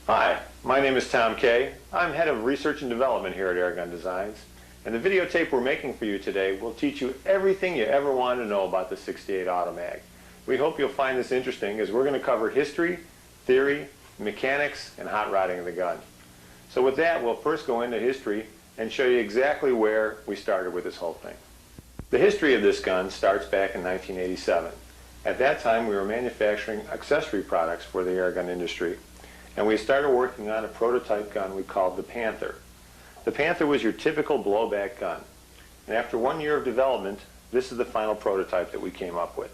Hi, my name is Tom Kaye. I'm Head of Research and Development here at Airgun Designs, and the videotape we're making for you today will teach you everything you ever wanted to know about the 68 Automag. We hope you'll find this interesting as we're going to cover history, theory, mechanics, and hot rodding of the gun. So with that, we'll first go into history and show you exactly where we started with this whole thing. The history of this gun starts back in 1987. At that time, we were manufacturing accessory products for the airgun industry, and we started working on a prototype gun we called the Panther. The Panther was your typical blowback gun. And after 1 year of development, this is the final prototype that we came up with.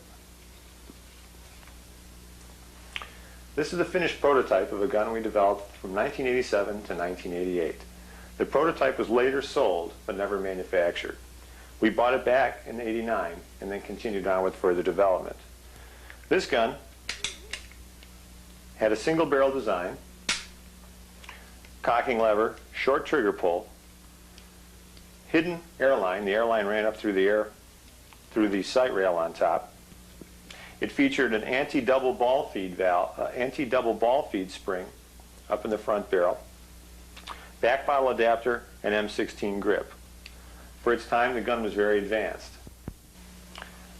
This is the finished prototype of a gun we developed from 1987 to 1988. The prototype was later sold, but never manufactured. We bought it back in '89 and then continued on with further development. This gun had a single barrel design, cocking lever, short trigger pull, hidden airline. The airline ran up through the sight rail on top. It featured an anti-double ball feed spring up in the front barrel, back bottle adapter, and M16 grip. For its time, the gun was very advanced.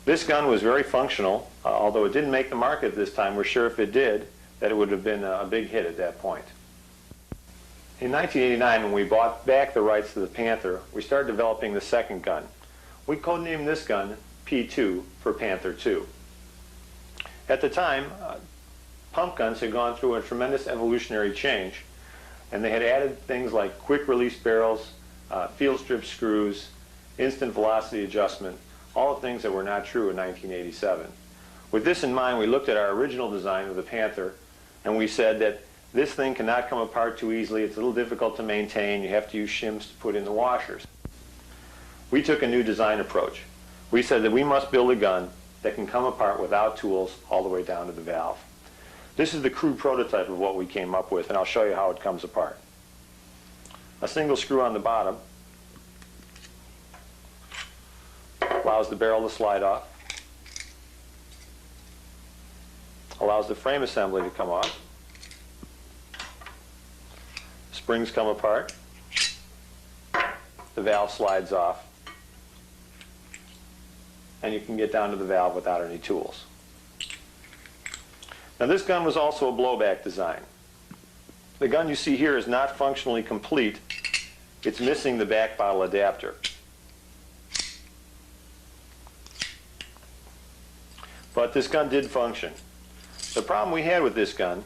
This gun was very functional, although it didn't make the market at this time. We're sure if it did, that it would have been a big hit at that point. In 1989, when we bought back the rights to the Panther, we started developing the second gun. We codenamed this gun P2 for Panther 2. At the time, pump guns had gone through a tremendous evolutionary change, and they had added things like quick release barrels, field strip screws, instant velocity adjustment, all the things that were not true in 1987. With this in mind, we looked at our original design of the Panther, and we said that this thing cannot come apart too easily. It's a little difficult to maintain. You have to use shims to put in the washers. We took a new design approach. We said that we must build a gun that can come apart without tools all the way down to the valve. This is the crude prototype of what we came up with, and I'll show you how it comes apart. A single screw on the bottom allows the barrel to slide off, allows the frame assembly to come off, springs come apart, the valve slides off, and you can get down to the valve without any tools. Now this gun was also a blowback design. The gun you see here is not functionally complete. It's missing the back bottle adapter. But this gun did function. The problem we had with this gun,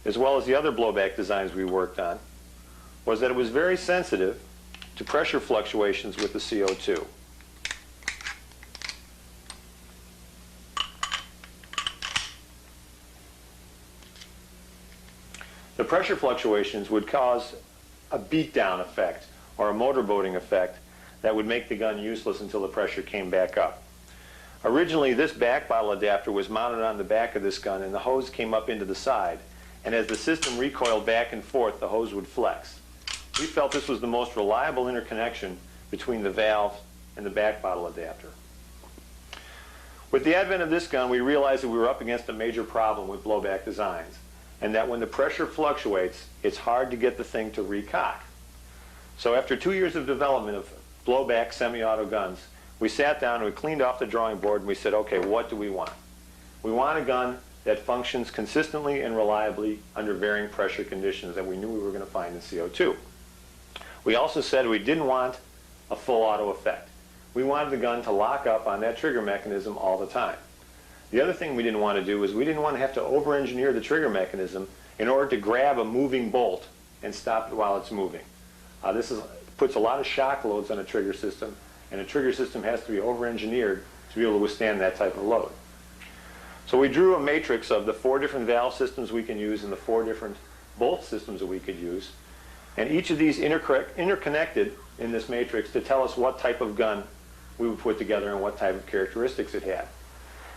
as well as the other blowback designs we worked on, was that it was very sensitive to pressure fluctuations with the CO2. The pressure fluctuations would cause a beat-down effect or a motorboating effect that would make the gun useless until the pressure came back up. Originally, this back bottle adapter was mounted on the back of this gun, and the hose came up into the side. And as the system recoiled back and forth, the hose would flex. We felt this was the most reliable interconnection between the valve and the back bottle adapter. With the advent of this gun, we realized that we were up against a major problem with blowback designs, and that when the pressure fluctuates, it's hard to get the thing to recock. So after 2 years of development of blowback semi-auto guns, we sat down and we cleaned off the drawing board and we said, okay, what do we want? We want a gun that functions consistently and reliably under varying pressure conditions that we knew we were going to find in CO2. We also said we didn't want a full auto effect. We wanted the gun to lock up on that trigger mechanism all the time. The other thing we didn't want to do is we didn't want to have to over-engineer the trigger mechanism in order to grab a moving bolt and stop it while it's moving. This puts a lot of shock loads on a trigger system, and a trigger system has to be over-engineered to be able to withstand that type of load. So we drew a matrix of the 4 different valve systems we can use and the 4 different bolt systems that we could use, and each of these interconnected in this matrix to tell us what type of gun we would put together and what type of characteristics it had.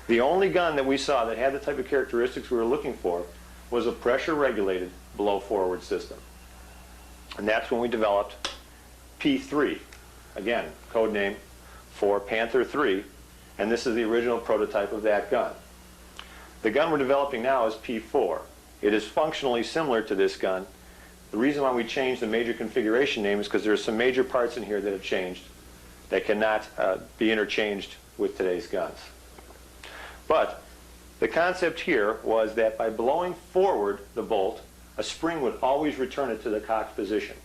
The only gun that we saw that had the type of characteristics we were looking for was a pressure-regulated blow-forward system. And that's when we developed P3, again, code name for Panther 3, and this is the original prototype of that gun. The gun we're developing now is P4, It is functionally similar to this gun. The reason why we changed the major configuration name is because there are some major parts in here that have changed that cannot be interchanged with today's guns. But the concept here was that by blowing forward the bolt, a spring would always return it to the cocked position.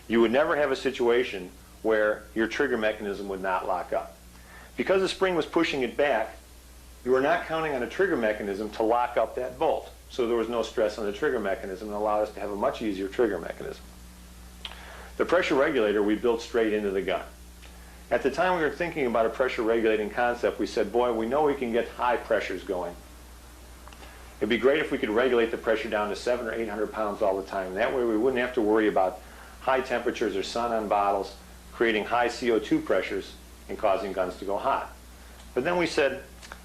You would never have a situation where your trigger mechanism would not lock up. Because the spring was pushing it back, you were not counting on a trigger mechanism to lock up that bolt. So there was no stress on the trigger mechanism and allowed us to have a much easier trigger mechanism. The pressure regulator we built straight into the gun. At the time we were thinking about a pressure regulating concept, we said, boy, we know we can get high pressures going. It'd be great if we could regulate the pressure down to 700 or 800 pounds all the time. That way we wouldn't have to worry about high temperatures or sun on bottles, creating high CO2 pressures and causing guns to go hot. But then we said,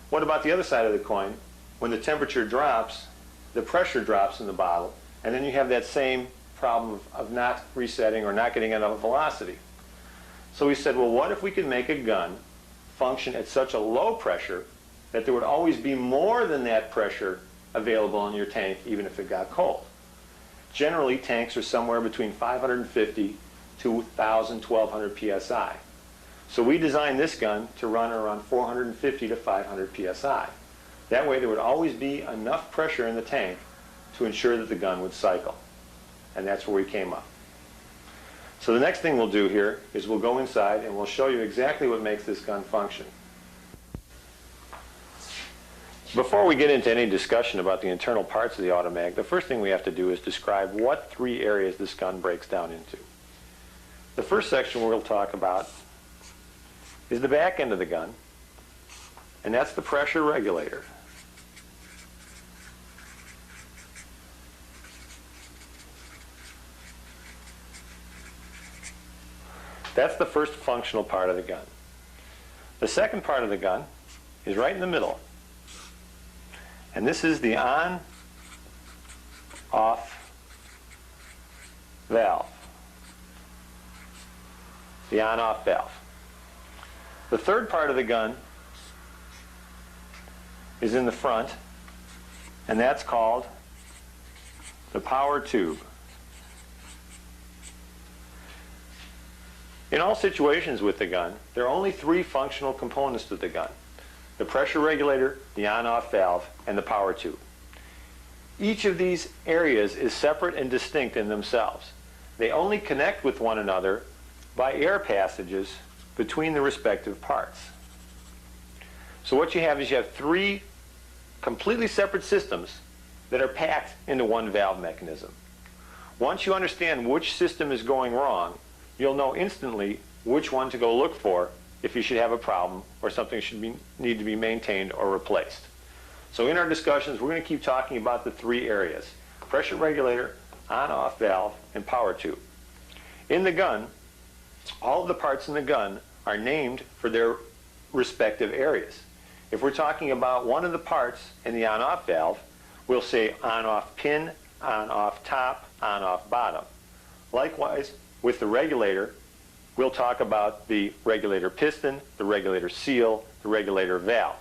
what about the other side of the coin? When the temperature drops, the pressure drops in the bottle, and then you have that same problem of not resetting or not getting enough velocity. So we said, well, what if we could make a gun function at such a low pressure that there would always be more than that pressure available in your tank, even if it got cold? Generally, tanks are somewhere between 550 to 1,000, 1,200 psi. So we designed this gun to run around 450 to 500 psi. That way there would always be enough pressure in the tank to ensure that the gun would cycle. And that's where we came up. So the next thing we'll do here is we'll go inside and we'll show you exactly what makes this gun function. Before we get into any discussion about the internal parts of the Automag, the first thing we have to do is describe what three areas this gun breaks down into. The first section we'll talk about is the back end of the gun, and that's the pressure regulator. That's the first functional part of the gun. The second part of the gun is right in the middle. And this is the on-off valve. The on-off valve. The third part of the gun is in the front, and that's called the power tube. In all situations with the gun, there are only three functional components to the gun: the pressure regulator, the on-off valve, and the power tube. Each of these areas is separate and distinct in themselves. They only connect with one another by air passages between the respective parts. So what you have is you have three completely separate systems that are packed into one valve mechanism. Once you understand which system is going wrong, you'll know instantly which one to go look for if you should have a problem or something should need to be maintained or replaced. So in our discussions, we're going to keep talking about the three areas: pressure regulator, on-off valve, and power tube. In the gun, all of the parts in the gun are named for their respective areas. If we're talking about one of the parts in the on-off valve, we'll say on-off pin, on-off top, on-off bottom. Likewise, with the regulator, we'll talk about the regulator piston, the regulator seal, the regulator valve.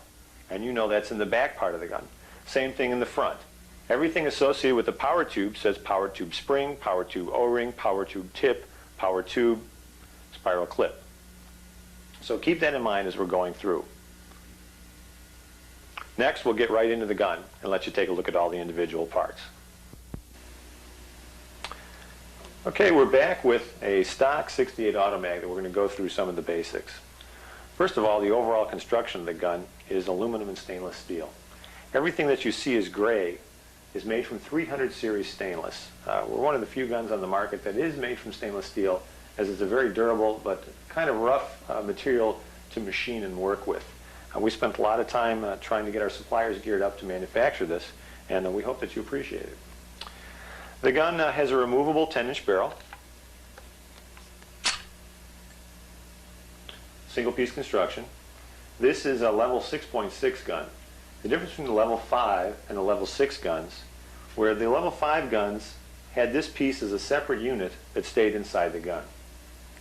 And you know that's in the back part of the gun. Same thing in the front. Everything associated with the power tube says power tube spring, power tube O-ring, power tube tip, power tube, spiral clip. So keep that in mind as we're going through. Next, we'll get right into the gun and let you take a look at all the individual parts. Okay, we're back with a stock 68 Automag that we're going to go through some of the basics. First of all, the overall construction of the gun is aluminum and stainless steel. Everything that you see is gray is made from 300 series stainless. We're one of the few guns on the market that is made from stainless steel, as it's a very durable but kind of rough material to machine and work with. We spent a lot of time trying to get our suppliers geared up to manufacture this, and we hope that you appreciate it. The gun has a removable 10-inch barrel, single piece construction. This is a level 6.6 gun. The difference between the level 5 and the level 6 guns, where the level 5 guns had this piece as a separate unit that stayed inside the gun.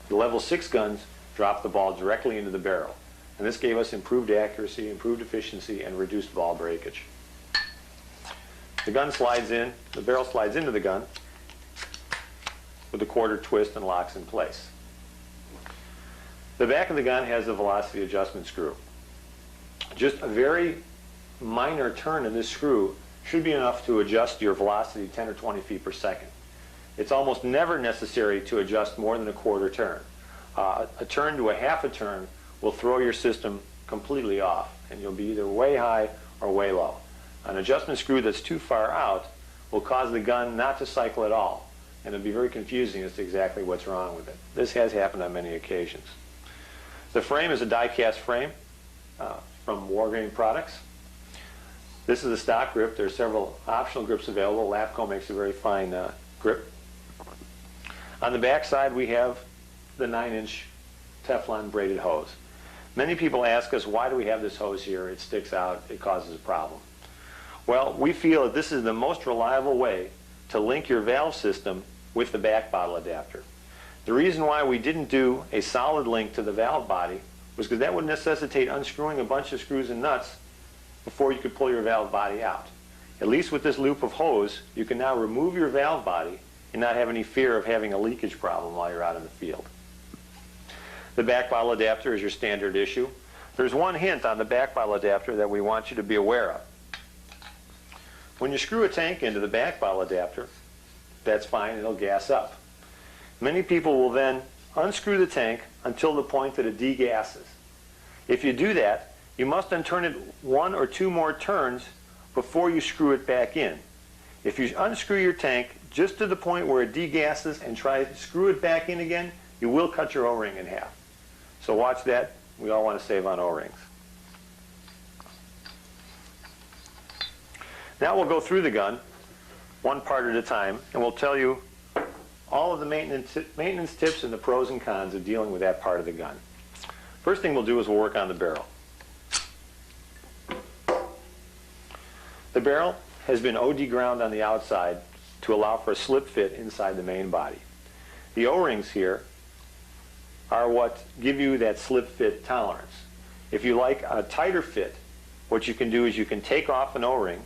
The level 6 guns dropped the ball directly into the barrel, and this gave us improved accuracy, improved efficiency, and reduced ball breakage. The gun slides in, the barrel slides into the gun with a quarter twist and locks in place. The back of the gun has the velocity adjustment screw. Just a very minor turn of this screw should be enough to adjust your velocity 10 or 20 feet per second. It's almost never necessary to adjust more than a quarter turn. A turn to a half a turn will throw your system completely off, and you'll be either way high or way low. An adjustment screw that's too far out will cause the gun not to cycle at all, and it'll be very confusing as to exactly what's wrong with it. This has happened on many occasions. The frame is a die-cast frame from Wargrain products. This is a stock grip. There are several optional grips available. Lapco makes a very fine grip. On the back side, we have the 9-inch Teflon braided hose. Many people ask us, why do we have this hose here? It sticks out, it causes a problem. Well, we feel that this is the most reliable way to link your valve system with the back bottle adapter. The reason why we didn't do a solid link to the valve body was because that would necessitate unscrewing a bunch of screws and nuts before you could pull your valve body out. At least with this loop of hose, you can now remove your valve body and not have any fear of having a leakage problem while you're out in the field. The back bottle adapter is your standard issue. There's one hint on the back bottle adapter that we want you to be aware of. When you screw a tank into the back bottle adapter, that's fine, it'll gas up. Many people will then unscrew the tank until the point that it degasses. If you do that, you must then turn it 1 or 2 more turns before you screw it back in. If you unscrew your tank just to the point where it degasses and try to screw it back in again, you will cut your O-ring in half. So watch that. We all want to save on O-rings. Now we'll go through the gun one part at a time, and we'll tell you all of the maintenance tips and the pros and cons of dealing with that part of the gun. First thing we'll do is we'll work on the barrel. The barrel has been OD ground on the outside to allow for a slip fit inside the main body. The O-rings here are what give you that slip fit tolerance. If you like a tighter fit, what you can do is you can take off an O-ring,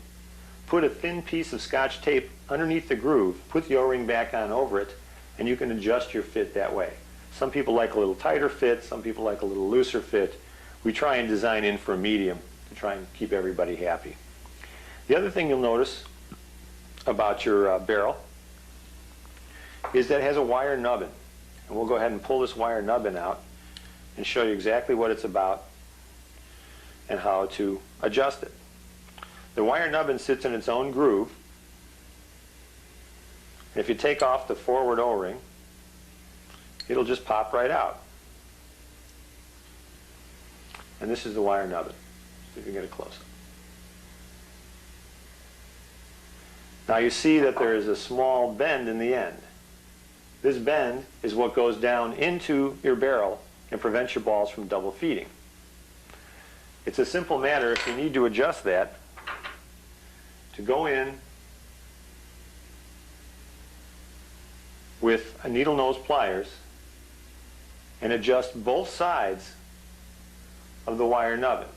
put a thin piece of Scotch tape underneath the groove, put the O-ring back on over it, and you can adjust your fit that way. Some people like a little tighter fit, some people like a little looser fit. We try and design in for a medium to try and keep everybody happy. The other thing you'll notice about your barrel is that it has a wire nubbin. And we'll go ahead and pull this wire nubbin out and show you exactly what it's about and how to adjust it. The wire nubbin sits in its own groove. If you take off the forward O-ring, it'll just pop right out. And this is the wire nubbin. See if you can get a close-up. Now you see that there is a small bend in the end. This bend is what goes down into your barrel and prevents your balls from double feeding. It's a simple matter, if you need to adjust that, to go in with a needle nose pliers and adjust both sides of the wire nubbin.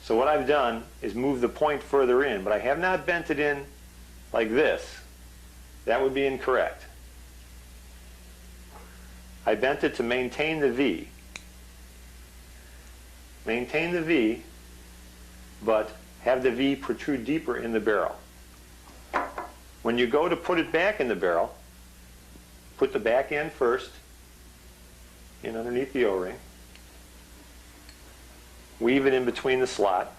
So what I've done is move the point further in, but I have not bent it in like this. That would be incorrect. I bent it to maintain the V. Maintain the V, but have the V protrude deeper in the barrel. When you go to put it back in the barrel, put the back end first, in underneath the O-ring, weave it in between the slot,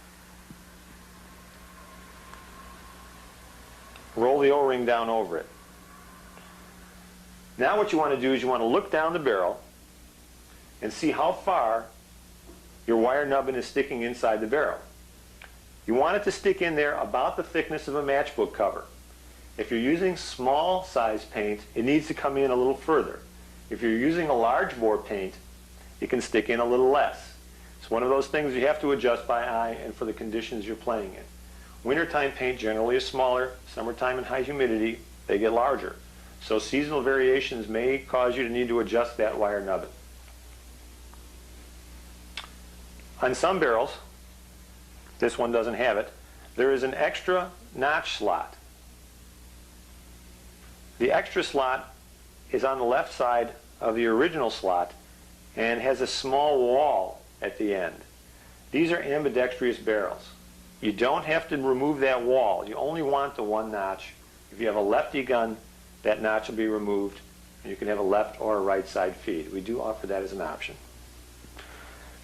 roll the O-ring down over it. Now what you want to do is you want to look down the barrel and see how far your wire nubbin is sticking inside the barrel. You want it to stick in there about the thickness of a matchbook cover. If you're using small size paint, it needs to come in a little further. If you're using a large bore paint, it can stick in a little less. It's one of those things you have to adjust by eye and for the conditions you're playing in. Wintertime paint generally is smaller. Summertime and high humidity, they get larger. So seasonal variations may cause you to need to adjust that wire nubbin. On some barrels, this one doesn't have it, there is an extra notch slot. The extra slot is on the left side of the original slot and has a small wall at the end. These are ambidextrous barrels. You don't have to remove that wall. You only want the one notch. If you have a lefty gun, that notch will be removed, and you can have a left or a right side feed. We do offer that as an option.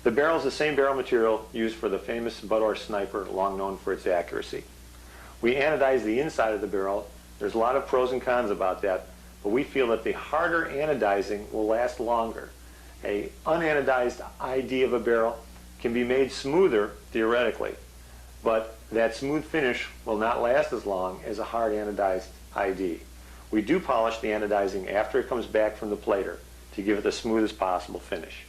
The barrel is the same barrel material used for the famous butt-or sniper, long known for its accuracy. We anodize the inside of the barrel. There's a lot of pros and cons about that, but we feel that the harder anodizing will last longer. A unanodized ID of a barrel can be made smoother, theoretically, but that smooth finish will not last as long as a hard anodized ID. We do polish the anodizing after it comes back from the plater to give it the smoothest possible finish.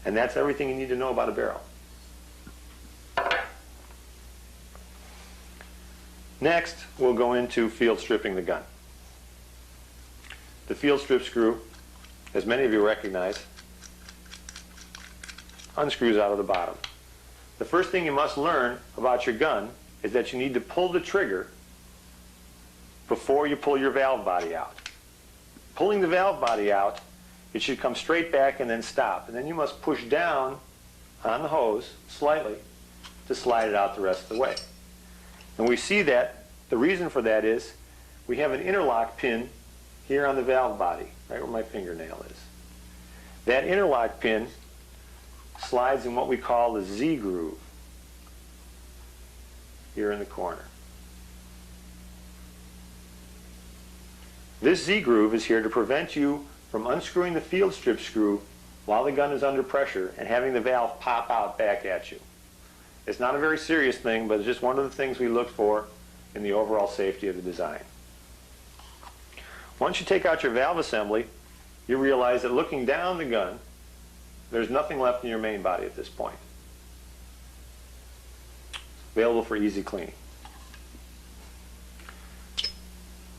And that's everything you need to know about a barrel. Next, we'll go into field stripping the gun. The field strip screw, as many of you recognize, unscrews out of the bottom. The first thing you must learn about your gun is that you need to pull the trigger before you pull your valve body out. Pulling the valve body out, it should come straight back and then stop. And then you must push down on the hose slightly to slide it out the rest of the way. And we see that the reason for that is we have an interlock pin here on the valve body, right where my fingernail is. That interlock pin slides in what we call the Z groove here in the corner. This Z groove is here to prevent you from unscrewing the field strip screw while the gun is under pressure and having the valve pop out back at you. It's not a very serious thing, but it's just one of the things we look for in the overall safety of the design. Once you take out your valve assembly, you realize that looking down the gun, there's nothing left in your main body at this point. Available for easy cleaning.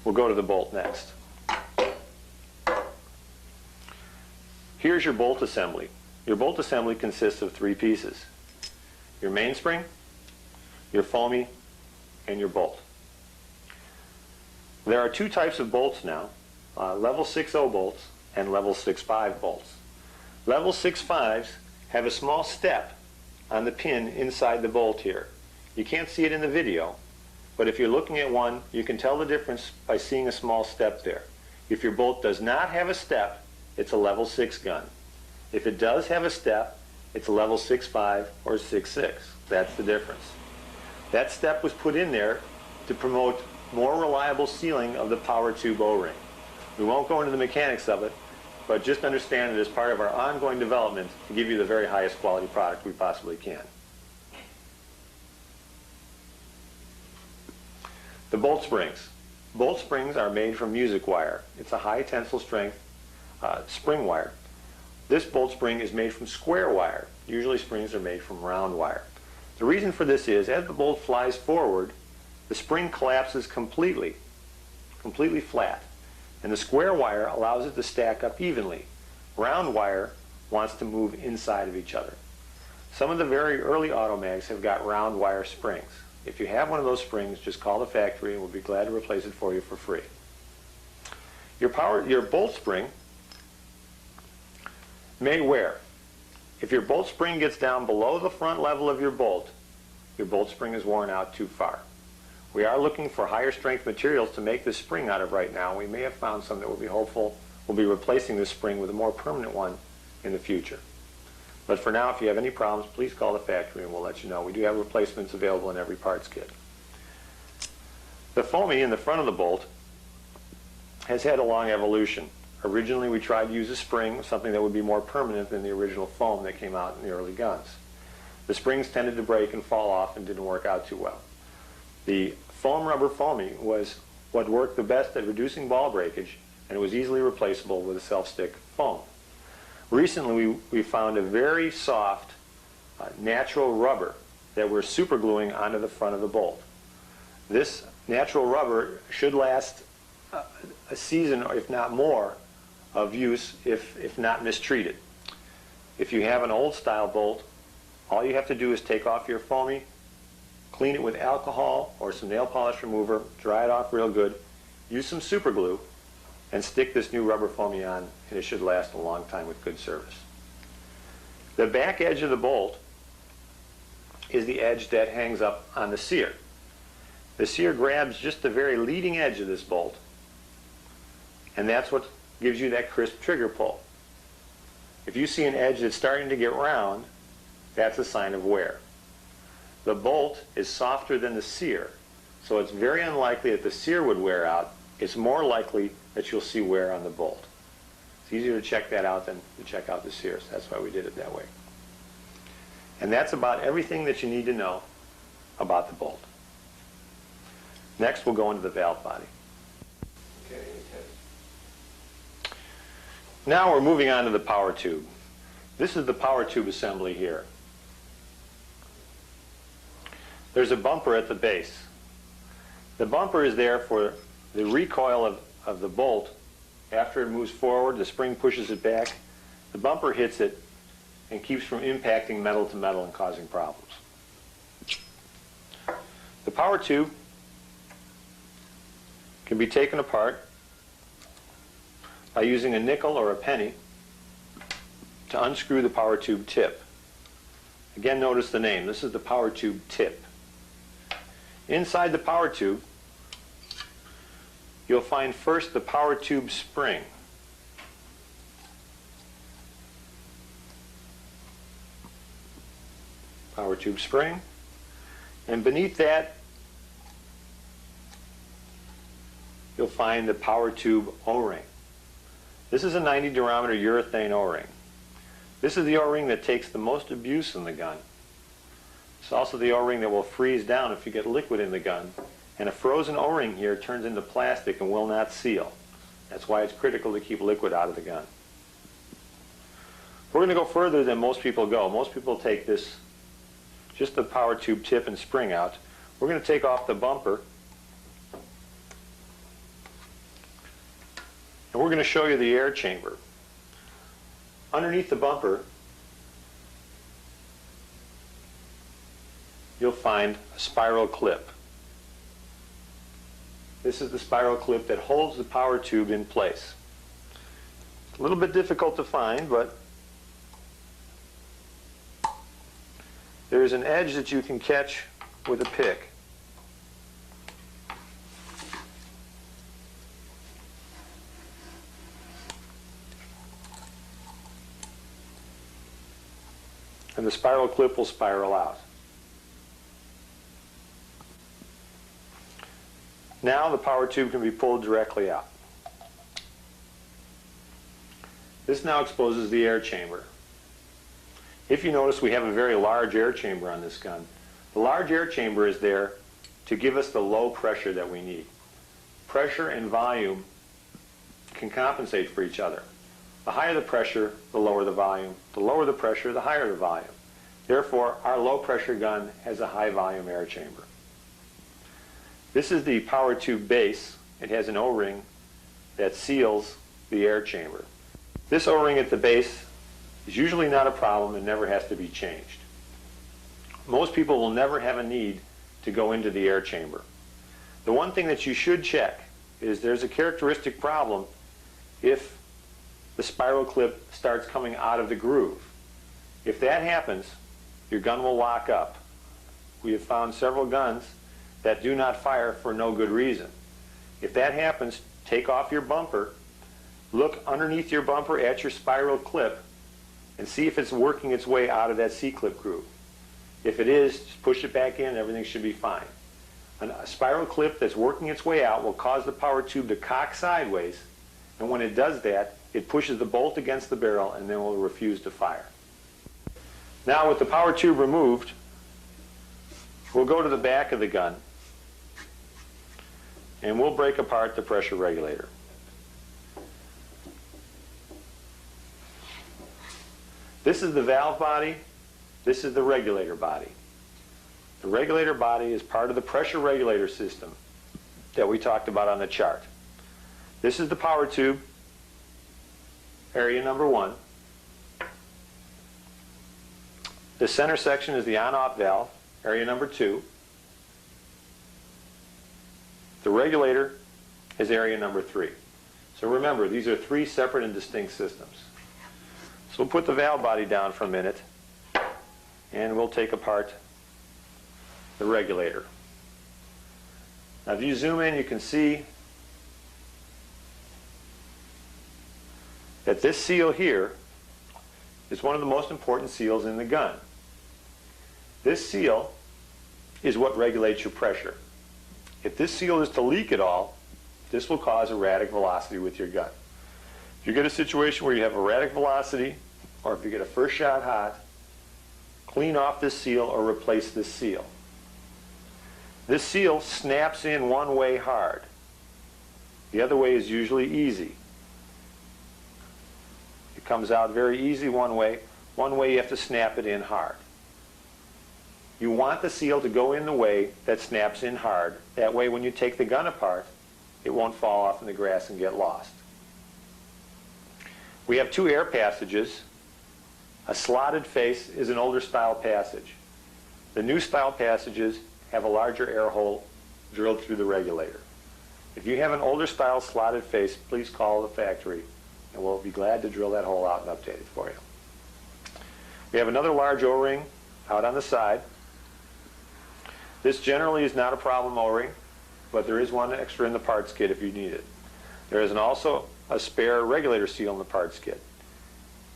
We'll go to the bolt next. Here's your bolt assembly. Your bolt assembly consists of three pieces: your mainspring, your foamy, and your bolt. There are two types of bolts now, level 6.0 bolts and level 6.5 bolts. Level 6.5s have a small step on the pin inside the bolt here. You can't see it in the video, but if you're looking at one, you can tell the difference by seeing a small step there. If your bolt does not have a step, it's a level 6 gun. If it does have a step, it's a level 6.5 or 6.6. That's the difference. That step was put in there to promote more reliable sealing of the power tube O-ring. We won't go into the mechanics of it, but just understand it as part of our ongoing development to give you the very highest quality product we possibly can. The bolt springs. Bolt springs are made from music wire. It's a high tensile strength spring wire. This bolt spring is made from square wire. Usually springs are made from round wire. The reason for this is as the bolt flies forward, the spring collapses completely flat. And the square wire allows it to stack up evenly. Round wire wants to move inside of each other. Some of the very early Automags have got round wire springs. If you have one of those springs, just call the factory and we'll be glad to replace it for you for free. Your bolt spring may wear. If your bolt spring gets down below the front level of your bolt spring is worn out too far. We are looking for higher strength materials to make this spring out of right now. We may have found some that will be hopeful we'll be replacing this spring with a more permanent one in the future. But for now, if you have any problems, please call the factory and we'll let you know. We do have replacements available in every parts kit. The foamy in the front of the bolt has had a long evolution. Originally, we tried to use a spring, something that would be more permanent than the original foam that came out in the early guns. The springs tended to break and fall off and didn't work out too well. The foam rubber foamy was what worked the best at reducing ball breakage, and it was easily replaceable with a self-stick foam. Recently, we found a very soft, natural rubber that we're supergluing onto the front of the bolt. This natural rubber should last a season, or if not more, of use if not mistreated. If you have an old style bolt, all you have to do is take off your foamy, clean it with alcohol or some nail polish remover, dry it off real good, use some super glue, and stick this new rubber foamy on, and it should last a long time with good service. The back edge of the bolt is the edge that hangs up on the sear. The sear grabs just the very leading edge of this bolt, and that's what gives you that crisp trigger pull. If you see an edge that's starting to get round, that's a sign of wear. The bolt is softer than the sear, so it's very unlikely that the sear would wear out. It's more likely that you'll see wear on the bolt. It's easier to check that out than to check out the sear, so that's why we did it that way. And that's about everything that you need to know about the bolt. Next, we'll go into the valve body. Okay. Now we're moving on to the power tube. This is the power tube assembly here. There's a bumper at the base. The bumper is there for the recoil of the bolt. After it moves forward, the spring pushes it back. The bumper hits it and keeps from impacting metal to metal and causing problems. The power tube can be taken apart by using a nickel or a penny to unscrew the power tube tip. Again, notice the name. This is the power tube tip. Inside the power tube, you'll find first the power tube spring. Power tube spring. And beneath that, you'll find the power tube O-ring. This is a 90 durometer urethane O-ring. This is the O-ring that takes the most abuse in the gun. It's also the O-ring that will freeze down if you get liquid in the gun. And a frozen O-ring here turns into plastic and will not seal. That's why it's critical to keep liquid out of the gun. We're going to go further than most people go. Most people take this, just the power tube tip and spring out. We're going to take off the bumper. And we're going to show you the air chamber. Underneath the bumper, you'll find a spiral clip. This is the spiral clip that holds the power tube in place. A little bit difficult to find, but there's an edge that you can catch with a pick. And the spiral clip will spiral out. Now the power tube can be pulled directly out. This now exposes the air chamber. If you notice, we have a very large air chamber on this gun. The large air chamber is there to give us the low pressure that we need. Pressure and volume can compensate for each other. The higher the pressure, the lower the volume. The lower the pressure, the higher the volume. Therefore, our low pressure gun has a high volume air chamber. This is the power tube base. It has an O-ring that seals the air chamber. This O-ring at the base is usually not a problem and never has to be changed. Most people will never have a need to go into the air chamber. The one thing that you should check is there's a characteristic problem if the spiral clip starts coming out of the groove. If that happens, your gun will lock up. We have found several guns that do not fire for no good reason. If that happens, take off your bumper, look underneath your bumper at your spiral clip, and see if it's working its way out of that C-clip groove. If it is, just push it back in and everything should be fine. A spiral clip that's working its way out will cause the power tube to cock sideways, and when it does that, it pushes the bolt against the barrel and then will refuse to fire. Now with the power tube removed, we'll go to the back of the gun and we'll break apart the pressure regulator. This is the valve body, this is the regulator body. The regulator body is part of the pressure regulator system that we talked about on the chart. This is the power tube, area number 1. The center section is the on-off valve, area number 2. The regulator is area number 3. So remember, these are 3 separate and distinct systems. So we'll put the valve body down for a minute, and we'll take apart the regulator. Now if you zoom in, you can see that this seal here is one of the most important seals in the gun. This seal is what regulates your pressure. If this seal is to leak at all, this will cause erratic velocity with your gun. If you get a situation where you have erratic velocity, or if you get a first shot hot, clean off this seal or replace this seal. This seal snaps in one way hard. The other way is usually easy. It comes out very easy one way. One way you have to snap it in hard. You want the seal to go in the way that snaps in hard. That way when you take the gun apart, it won't fall off in the grass and get lost. We have 2 air passages. A slotted face is an older style passage. The new style passages have a larger air hole drilled through the regulator. If you have an older style slotted face, please call the factory and we'll be glad to drill that hole out and update it for you. We have another large O-ring out on the side. This generally is not a problem O-ring, but there is one extra in the parts kit if you need it. There is also a spare regulator seal in the parts kit.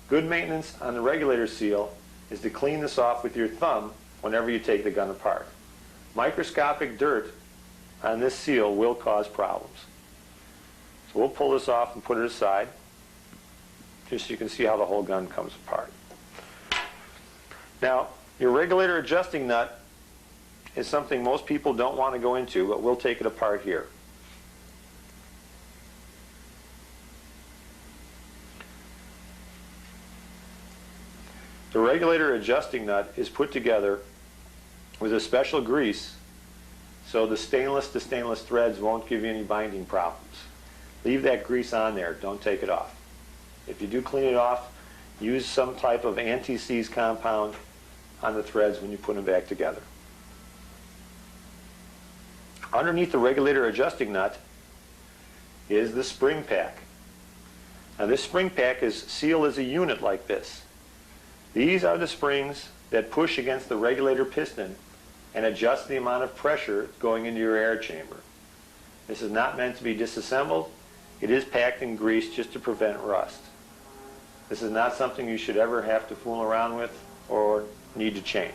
Good maintenance on the regulator seal is to clean this off with your thumb whenever you take the gun apart. Microscopic dirt on this seal will cause problems. So we'll pull this off and put it aside, just so you can see how the whole gun comes apart. Now, your regulator adjusting nut is something most people don't want to go into, but we'll take it apart here. The regulator adjusting nut is put together with a special grease so the stainless to stainless threads won't give you any binding problems. Leave that grease on there, don't take it off. If you do clean it off, use some type of anti-seize compound on the threads when you put them back together. Underneath the regulator adjusting nut is the spring pack. Now this spring pack is sealed as a unit like this. These are the springs that push against the regulator piston and adjust the amount of pressure going into your air chamber. This is not meant to be disassembled. It is packed in grease just to prevent rust. This is not something you should ever have to fool around with or need to change.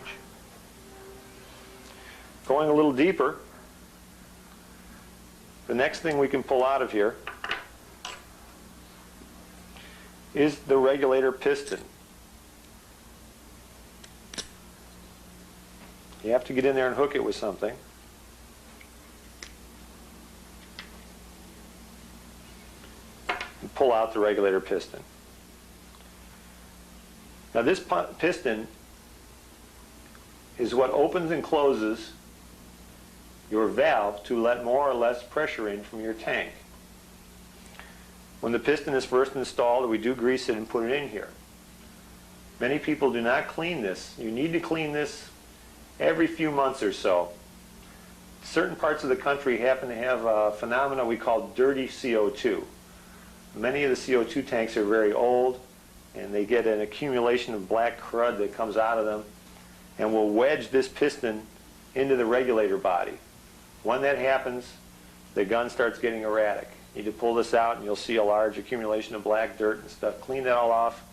Going a little deeper, the next thing we can pull out of here is the regulator piston. You have to get in there and hook it with something. And pull out the regulator piston. Now this piston is what opens and closes your valve to let more or less pressure in from your tank. When the piston is first installed, we do grease it and put it in here. Many people do not clean this. You need to clean this every few months or so. Certain parts of the country happen to have a phenomena we call dirty CO2. Many of the CO2 tanks are very old and they get an accumulation of black crud that comes out of them and will wedge this piston into the regulator body. When that happens, the gun starts getting erratic. You need to pull this out and you'll see a large accumulation of black dirt and stuff. Clean that all off.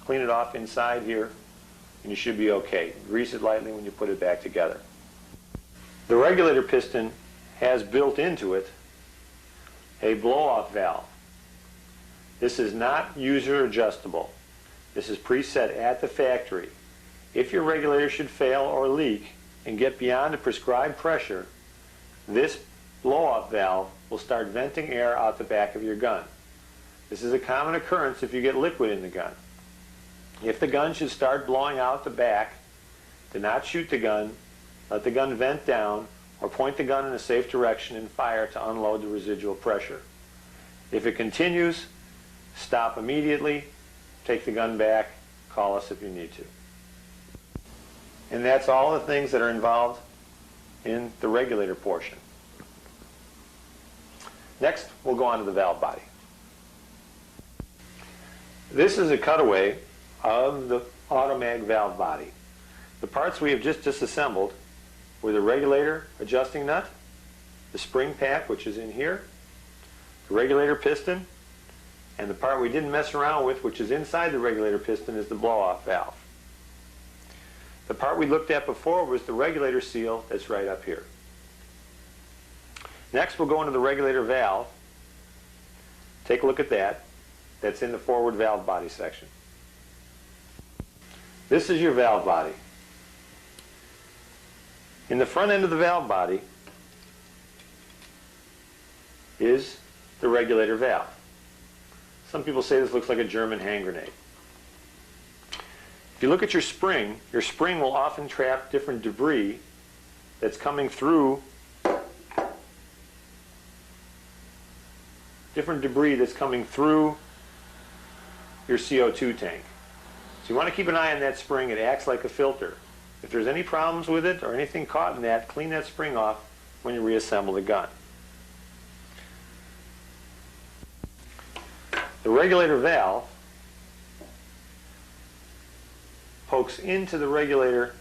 Clean it off inside here and you should be okay. Grease it lightly when you put it back together. The regulator piston has built into it a blow-off valve. This is not user adjustable. This is preset at the factory. If your regulator should fail or leak and get beyond the prescribed pressure, this blow-off valve will start venting air out the back of your gun. This is a common occurrence if you get liquid in the gun. If the gun should start blowing out the back, do not shoot the gun, let the gun vent down, or point the gun in a safe direction and fire to unload the residual pressure. If it continues, stop immediately, take the gun back, call us if you need to. And that's all the things that are involved in the regulator portion. Next, we'll go on to the valve body. This is a cutaway of the Automag valve body. The parts we have just disassembled were the regulator adjusting nut, the spring pack, which is in here, the regulator piston, and the part we didn't mess around with, which is inside the regulator piston, is the blow-off valve. The part we looked at before was the regulator seal that's right up here. Next, we'll go into the regulator valve. Take a look at that. That's in the forward valve body section. This is your valve body. In the front end of the valve body is the regulator valve. Some people say this looks like a German hand grenade. If you look at your spring will often trap different debris that's coming through your CO2 tank. So you want to keep an eye on that spring. It acts like a filter. If there's any problems with it or anything caught in that, clean that spring off when you reassemble the gun. The regulator valve pokes into the regulator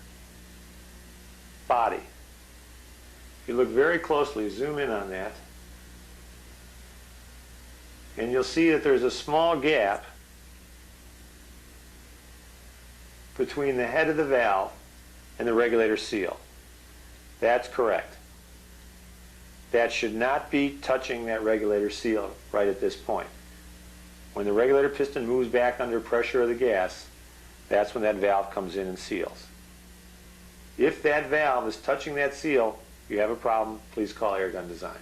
body. If you look very closely, zoom in on that, and you'll see that there's a small gap between the head of the valve and the regulator seal. That's correct. That should not be touching that regulator seal right at this point. When the regulator piston moves back under pressure of the gas, that's when that valve comes in and seals. If that valve is touching that seal, you have a problem, please call Airgun Designs.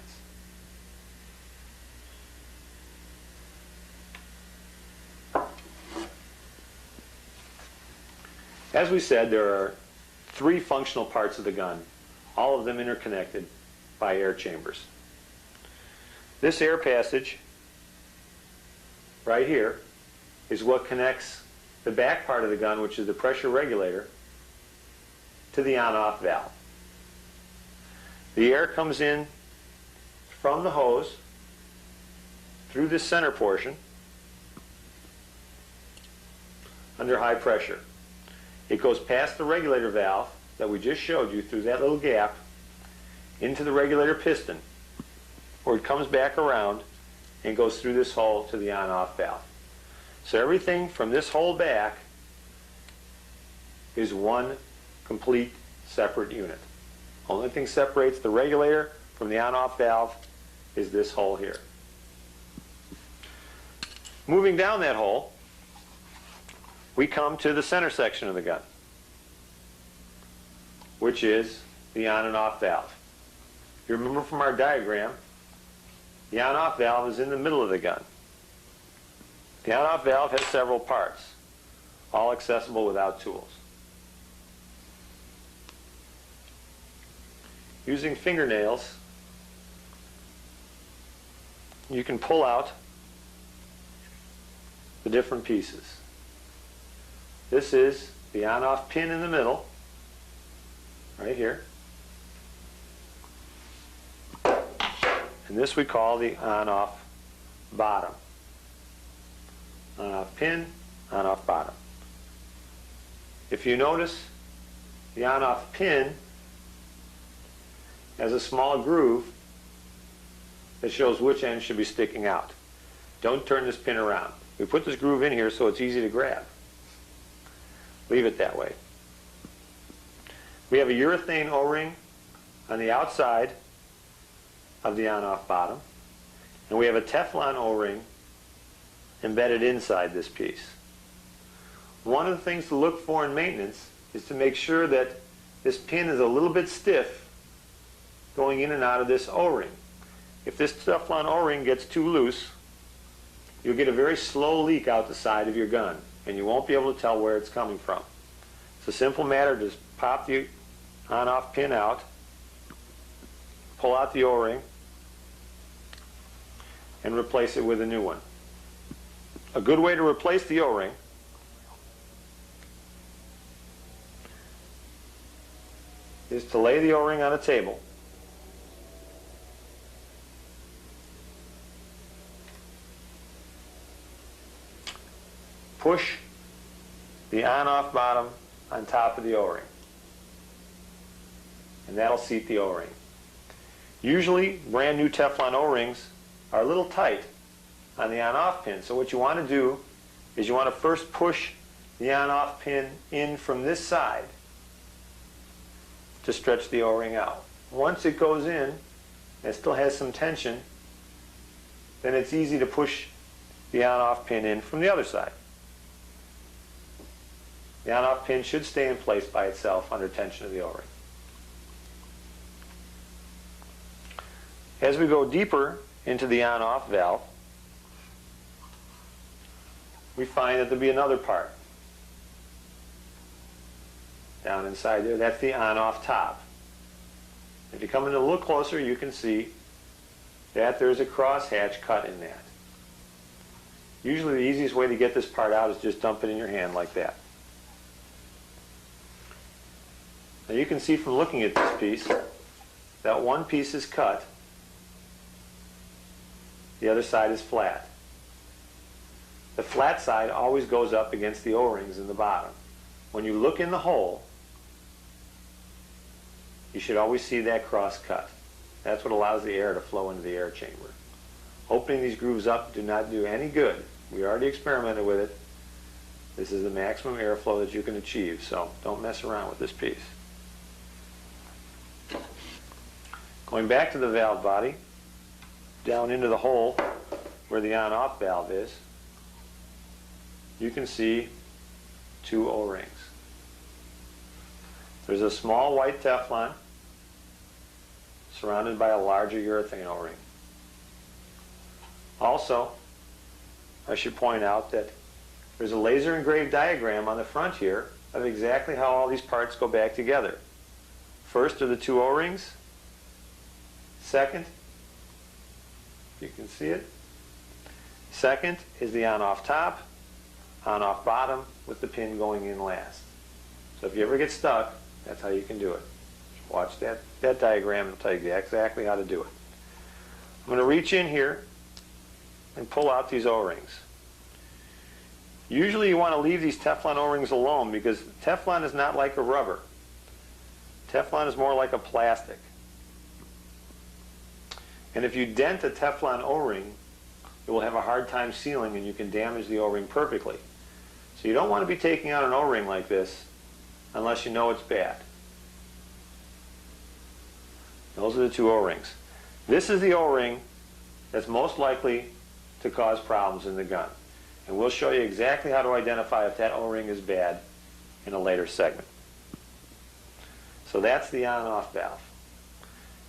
As we said, there are 3 functional parts of the gun, all of them interconnected by air chambers. This air passage right here is what connects the back part of the gun, which is the pressure regulator, to the on-off valve. The air comes in from the hose through this center portion under high pressure. It goes past the regulator valve that we just showed you through that little gap into the regulator piston, where it comes back around and goes through this hole to the on-off valve. So everything from this hole back is one complete separate unit. Only thing separates the regulator from the on-off valve is this hole here. Moving down that hole, we come to the center section of the gun, which is the on and off valve. You remember from our diagram, the on-off valve is in the middle of the gun. The on-off valve has several parts, all accessible without tools. Using fingernails, you can pull out the different pieces. This is the on-off pin in the middle, right here. And this we call the on-off bottom. On-off pin, on-off bottom. If you notice, the on-off pin has a small groove that shows which end should be sticking out. Don't turn this pin around. We put this groove in here so it's easy to grab. Leave it that way. We have a urethane O-ring on the outside of the on-off bottom, and we have a Teflon O-ring embedded inside this piece. One of the things to look for in maintenance is to make sure that this pin is a little bit stiff going in and out of this O-ring. If this Teflon O-ring gets too loose, you'll get a very slow leak out the side of your gun, and you won't be able to tell where it's coming from. It's a simple matter. Just pop the on-off pin out, pull out the O-ring, and replace it with a new one. A good way to replace the O-ring is to lay the O-ring on a table push the on-off bottom on top of the O-ring. And that'll seat the O-ring. Usually, brand new Teflon O-rings are a little tight on the on-off pin. So what you want to do is you want to first push the on-off pin in from this side to stretch the O-ring out. Once it goes in, it still has some tension, then it's easy to push the on-off pin in from the other side. The on-off pin should stay in place by itself under tension of the O-ring. As we go deeper into the on-off valve, we find that there'll be another part down inside there. That's the on-off top. If you come in a little closer, you can see that there's a crosshatch cut in that. Usually the easiest way to get this part out is just dump it in your hand like that. Now you can see from looking at this piece that one piece is cut, the other side is flat. The flat side always goes up against the O-rings in the bottom. When you look in the hole, you should always see that cross cut. That's what allows the air to flow into the air chamber. Opening these grooves up do not do any good. We already experimented with it. This is the maximum airflow that you can achieve, so don't mess around with this piece. Going back to the valve body, down into the hole where the on-off valve is, you can see two O-rings. There's a small white Teflon surrounded by a larger urethane O-ring. Also, I should point out that there's a laser engraved diagram on the front here of exactly how all these parts go back together. First are the two O-rings. Second, you can see it. Second is the on-off top, on-off bottom with the pin going in last. So if you ever get stuck, that's how you can do it. Watch that diagram and it'll tell you exactly how to do it. I'm going to reach in here and pull out these O-rings. Usually you want to leave these Teflon O-rings alone because Teflon is not like a rubber. Teflon is more like a plastic. And if you dent a Teflon O-ring, it will have a hard time sealing and you can damage the O-ring perfectly. So you don't want to be taking out an O-ring like this unless you know it's bad. Those are the two O-rings. This is the O-ring that's most likely to cause problems in the gun. And we'll show you exactly how to identify if that O-ring is bad in a later segment. So that's the on-off valve.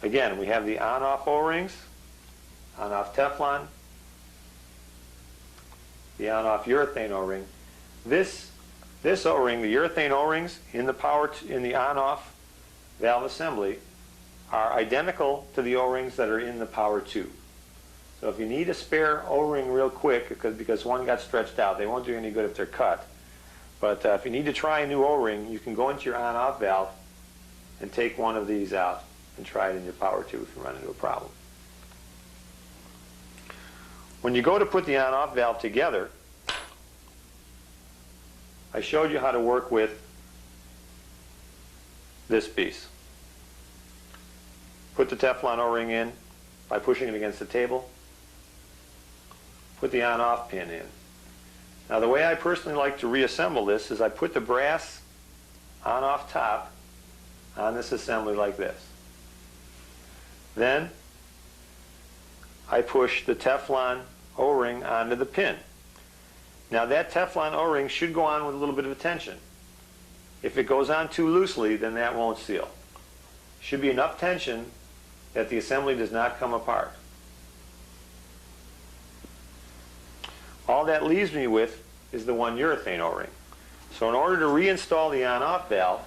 Again, we have the on-off O-rings, on-off Teflon, the on-off urethane O-ring. This O-ring, the urethane O-rings in the on-off valve assembly are identical to the O-rings that are in the power tube. So if you need a spare O-ring real quick because one got stretched out, they won't do any good if they're cut. But if you need to try a new O-ring, you can go into your on-off valve and take one of these out and try it in your power tube if you run into a problem. When you go to put the on-off valve together, I showed you how to work with this piece. Put the Teflon O-ring in by pushing it against the table. Put the on-off pin in. Now the way I personally like to reassemble this is I put the brass on-off top on this assembly like this. Then I push the Teflon O-ring onto the pin. Now that Teflon O-ring should go on with a little bit of a tension. If it goes on too loosely, then that won't seal. Should be enough tension that the assembly does not come apart. All that leaves me with is the one urethane O-ring. So in order to reinstall the on-off valve,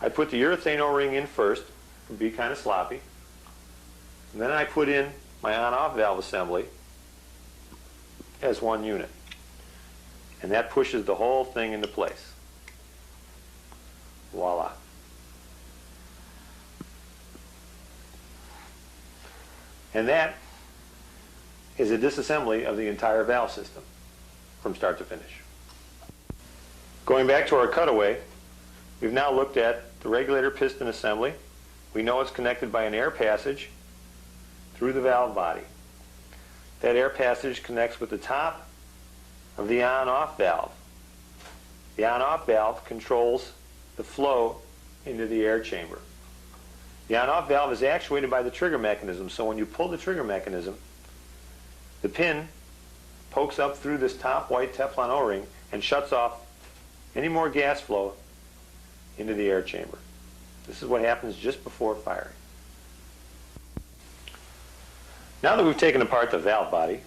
I put the urethane O-ring in first. It can be kind of sloppy. And then I put in my on-off valve assembly as one unit. And that pushes the whole thing into place. Voila. And that is a disassembly of the entire valve system. from start to finish. Going back to our cutaway, we've now looked at the regulator piston assembly. We know it's connected by an air passage through the valve body. That air passage connects with the top of the on-off valve. The on-off valve controls the flow into the air chamber. The on-off valve is actuated by the trigger mechanism, so when you pull the trigger mechanism, the pin pokes up through this top white Teflon O-ring and shuts off any more gas flow into the air chamber. This is what happens just before firing. Now that we've taken apart the valve body,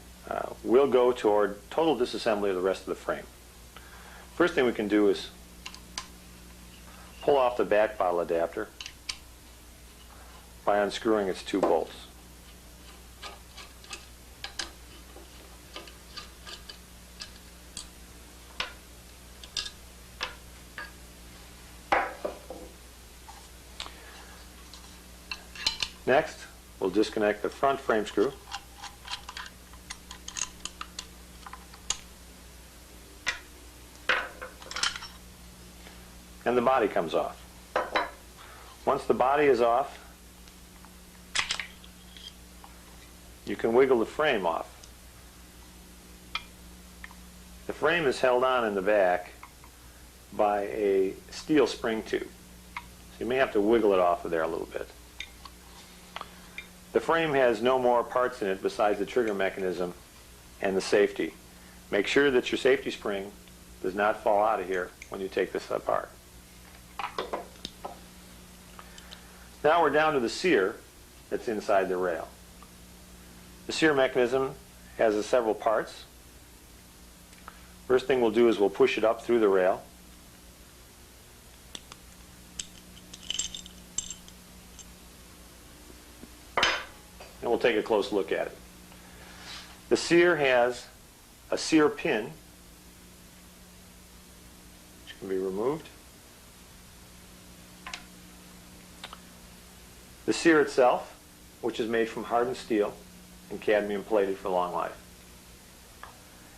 we'll go toward total disassembly of the rest of the frame. First thing we can do is pull off the back bottle adapter by unscrewing its two bolts. Next, we'll disconnect the front frame screw. And the body comes off. Once the body is off, you can wiggle the frame off. The frame is held on in the back by a steel spring tube. So you may have to wiggle it off of there a little bit. The frame has no more parts in it besides the trigger mechanism and the safety. Make sure that your safety spring does not fall out of here when you take this apart. Now we're down to the sear that's inside the rail. The sear mechanism has several parts. First thing we'll do is we'll push it up through the rail. And we'll take a close look at it. The sear has a sear pin, which can be removed. The sear itself, which is made from hardened steel and cadmium plated for long life.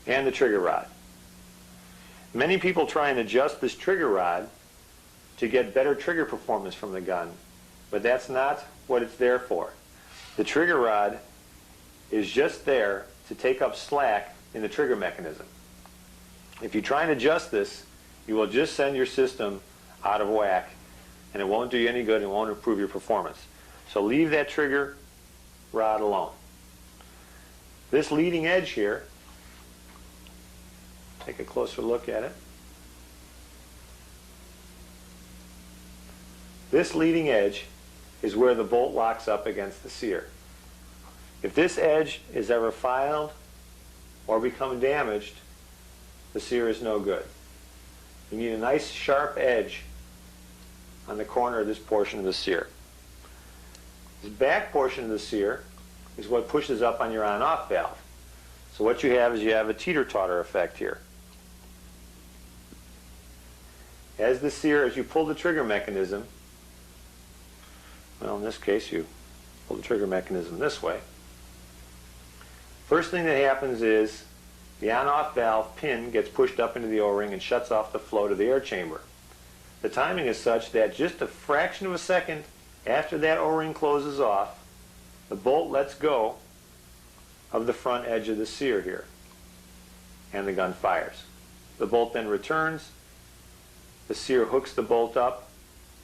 And the trigger rod. Many people try and adjust this trigger rod to get better trigger performance from the gun, but that's not what it's there for. The trigger rod is just there to take up slack in the trigger mechanism. If you try and adjust this, you will just send your system out of whack, and it won't do you any good and it won't improve your performance. So leave that trigger rod alone. This leading edge here, take a closer look at it. This leading edge is where the bolt locks up against the sear. If this edge is ever filed or become damaged, the sear is no good. You need a nice sharp edge on the corner of this portion of the sear. This back portion of the sear is what pushes up on your on-off valve. So what you have is you have a teeter-totter effect here. As the sear, as you pull the trigger mechanism, well, in this case you pull the trigger mechanism this way. First thing that happens is the on-off valve pin gets pushed up into the O-ring and shuts off the flow to the air chamber. The timing is such that just a fraction of a second after that O-ring closes off, the bolt lets go of the front edge of the sear here, and the gun fires. The bolt then returns, the sear hooks the bolt up,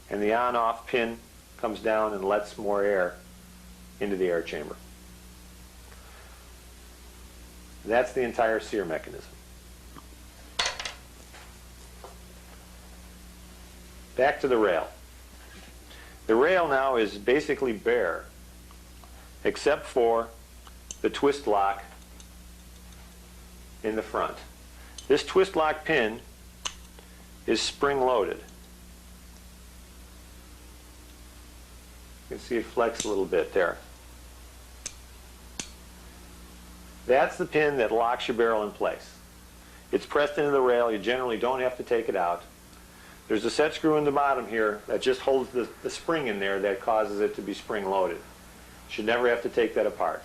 and the on-off pin comes down and lets more air into the air chamber. That's the entire sear mechanism. Back to the rail. The rail now is basically bare, except for the twist lock in the front. This twist lock pin is spring loaded. You can see it flex a little bit there. That's the pin that locks your barrel in place. It's pressed into the rail. You generally don't have to take it out. There's a set screw in the bottom here that just holds the spring in there that causes it to be spring loaded. You should never have to take that apart.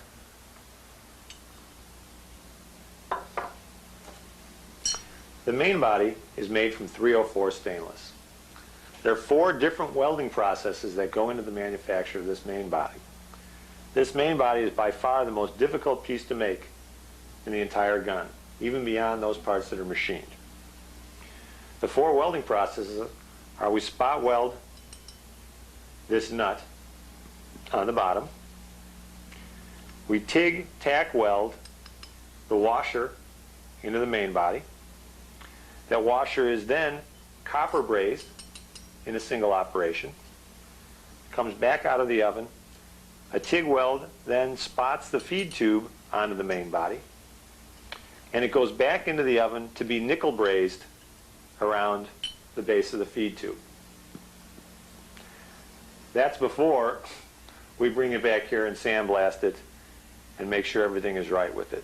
The main body is made from 304 stainless. There are 4 different welding processes that go into the manufacture of this main body. This main body is by far the most difficult piece to make in the entire gun, even beyond those parts that are machined. The 4 welding processes are: we spot weld this nut on the bottom. We TIG tack weld the washer into the main body. That washer is then copper brazed in a single operation. Comes back out of the oven. A TIG weld then spots the feed tube onto the main body, and it goes back into the oven to be nickel brazed around the base of the feed tube. That's before we bring it back here and sandblast it and make sure everything is right with it.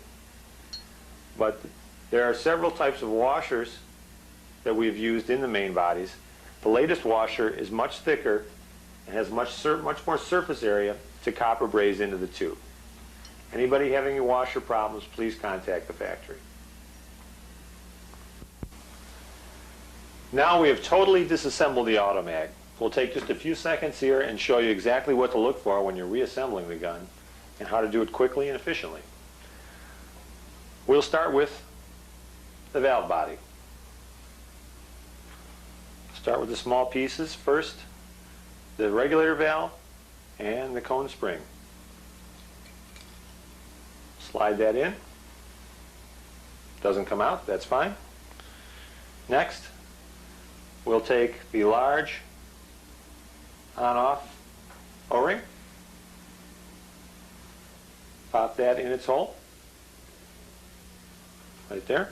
But there are several types of washers that we've used in the main bodies. The latest washer is much thicker and has much more surface area to copper braze into the tube. Anybody having any washer problems, please contact the factory. Now we have totally disassembled the Automag. We'll take just a few seconds here and show you exactly what to look for when you're reassembling the gun and how to do it quickly and efficiently. We'll start with the valve body. Start with the small pieces. First, the regulator valve and the cone spring. Slide that in. Doesn't come out, that's fine. Next, we'll take the large on-off O-ring, pop that in its hole, right there.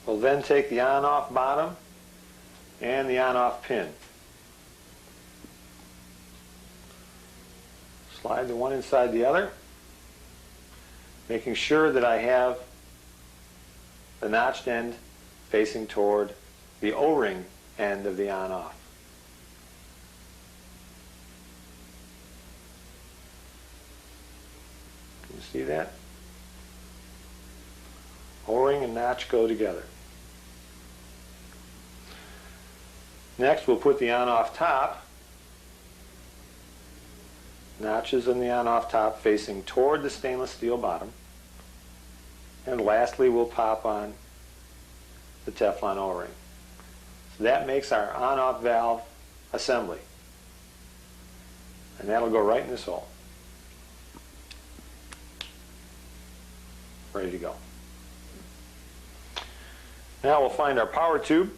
We'll then take the on-off bottom and the on-off pin. Slide the one inside the other, making sure that I have the notched end facing toward the O-ring end of the on-off. Can you see that? O-ring and notch go together. Next, we'll put the on-off top, notches in the on-off top facing toward the stainless steel bottom. And lastly, we'll pop on the Teflon O-ring. So that makes our on-off valve assembly. And that'll go right in this hole. Ready to go. Now we'll find our power tube.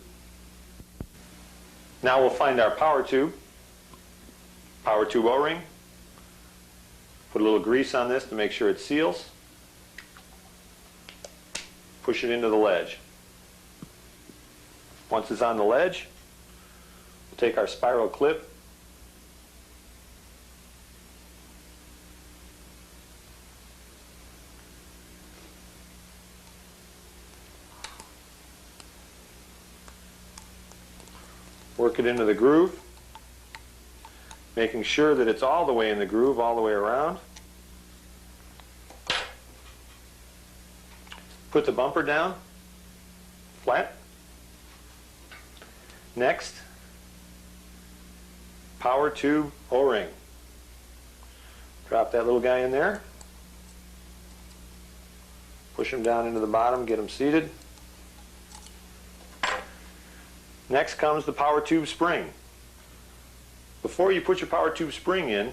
Power tube O-ring. Put a little grease on this to make sure it seals. Push it into the ledge. Once it's on the ledge, we'll take our spiral clip, work it into the groove, making sure that it's all the way in the groove, all the way around. Put the bumper down, flat. Next, power tube O-ring. Drop that little guy in there. Push him down into the bottom, get him seated. Next comes the power tube spring. Before you put your power tube spring in,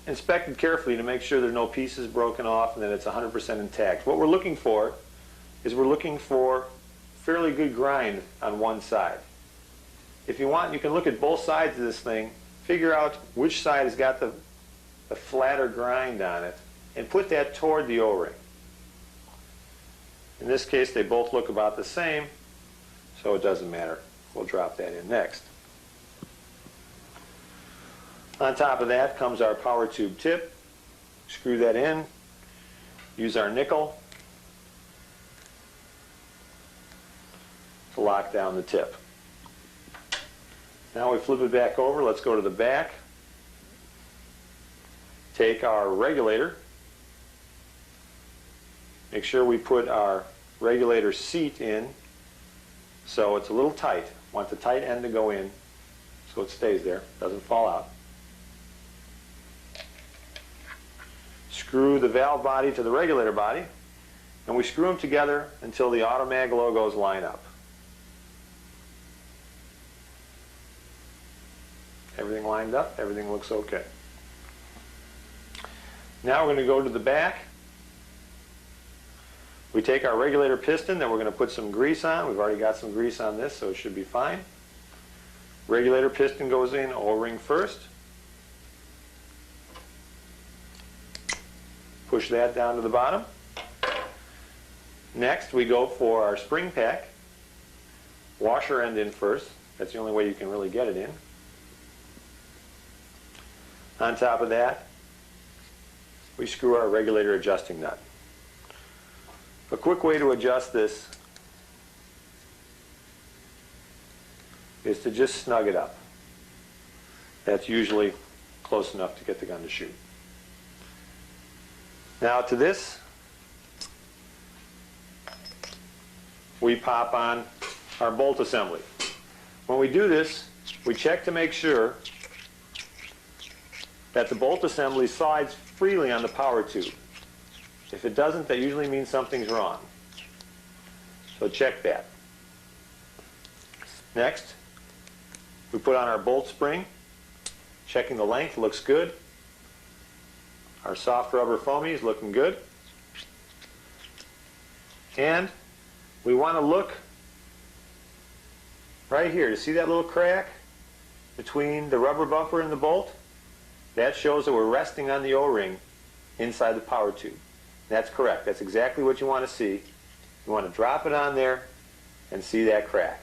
inspect it carefully to make sure there's no pieces broken off and that it's 100% intact. What we're looking for is fairly good grind on one side. If you want, you can look at both sides of this thing, figure out which side has got the flatter grind on it, and put that toward the O-ring. In this case, they both look about the same, so it doesn't matter. We'll drop that in next. On top of that comes our power tube tip. Screw that in. Use our nickel to lock down the tip. Now we flip it back over. Let's go to the back. Take our regulator, make sure we put our regulator seat in so it's a little tight. Want the tight end to go in so it stays there, doesn't fall out. Screw the valve body to the regulator body, and we screw them together until the Automag logos line up. Everything lined up, everything looks okay. Now we're going to go to the back. We take our regulator piston that we're going to put some grease on. We've already got some grease on this, so it should be fine. Regulator piston goes in O-ring first. Push that down to the bottom. Next, we go for our spring pack. Washer end in first. That's the only way you can really get it in. On top of that, we screw our regulator adjusting nut. A quick way to adjust this is to just snug it up. That's usually close enough to get the gun to shoot. Now to this, we pop on our bolt assembly. When we do this, we check to make sure that the bolt assembly slides freely on the power tube. If it doesn't, that usually means something's wrong. So check that. Next, we put on our bolt spring, checking the length, looks good. Our soft rubber foamy is looking good. And we want to look right here. You see that little crack between the rubber bumper and the bolt? That shows that we're resting on the O-ring inside the power tube. That's correct. That's exactly what you want to see. You want to drop it on there and see that crack.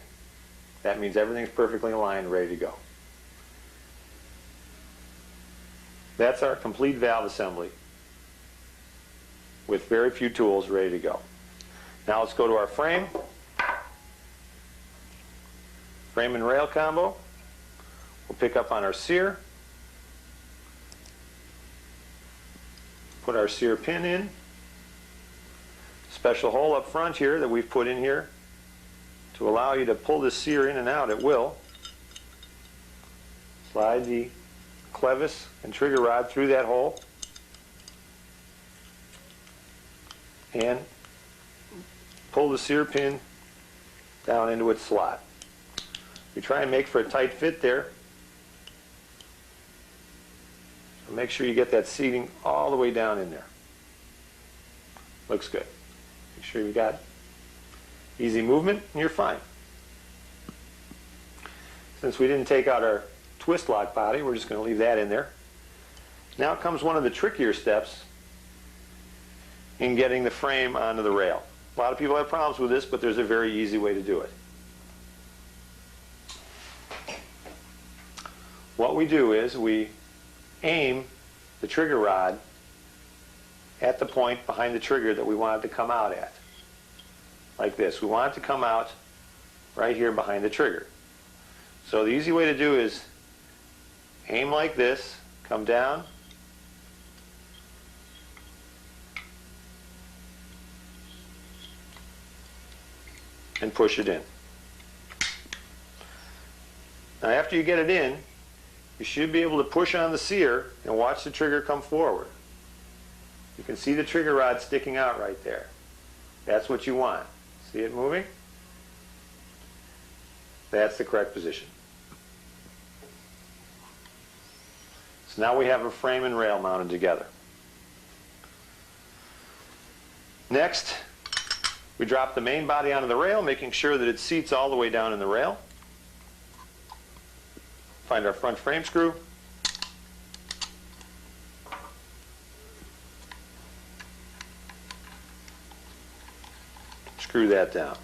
That means everything's perfectly aligned, ready to go. That's our complete valve assembly with very few tools ready to go. Now let's go to our frame. Frame and rail combo. We'll pick up on our sear. Put our sear pin in. Special hole up front here that we've put in here to allow you to pull this sear in and out at will. Slide the clevis and trigger rod through that hole and pull the sear pin down into its slot. We try and make for a tight fit there. So make sure you get that seating all the way down in there. Looks good. Make sure you got easy movement and you're fine. Since we didn't take out our twist lock body, we're just going to leave that in there. Now comes one of the trickier steps in getting the frame onto the rail. A lot of people have problems with this, but there's a very easy way to do it. What we do is we aim the trigger rod at the point behind the trigger that we want it to come out at. Like this. We want it to come out right here behind the trigger. So the easy way to do is aim like this, come down, and push it in. Now after you get it in, you should be able to push on the sear and watch the trigger come forward. You can see the trigger rod sticking out right there. That's what you want. See it moving? That's the correct position. So now we have a frame and rail mounted together. Next, we drop the main body onto the rail, making sure that it seats all the way down in the rail. Find our front frame screw. Screw that down.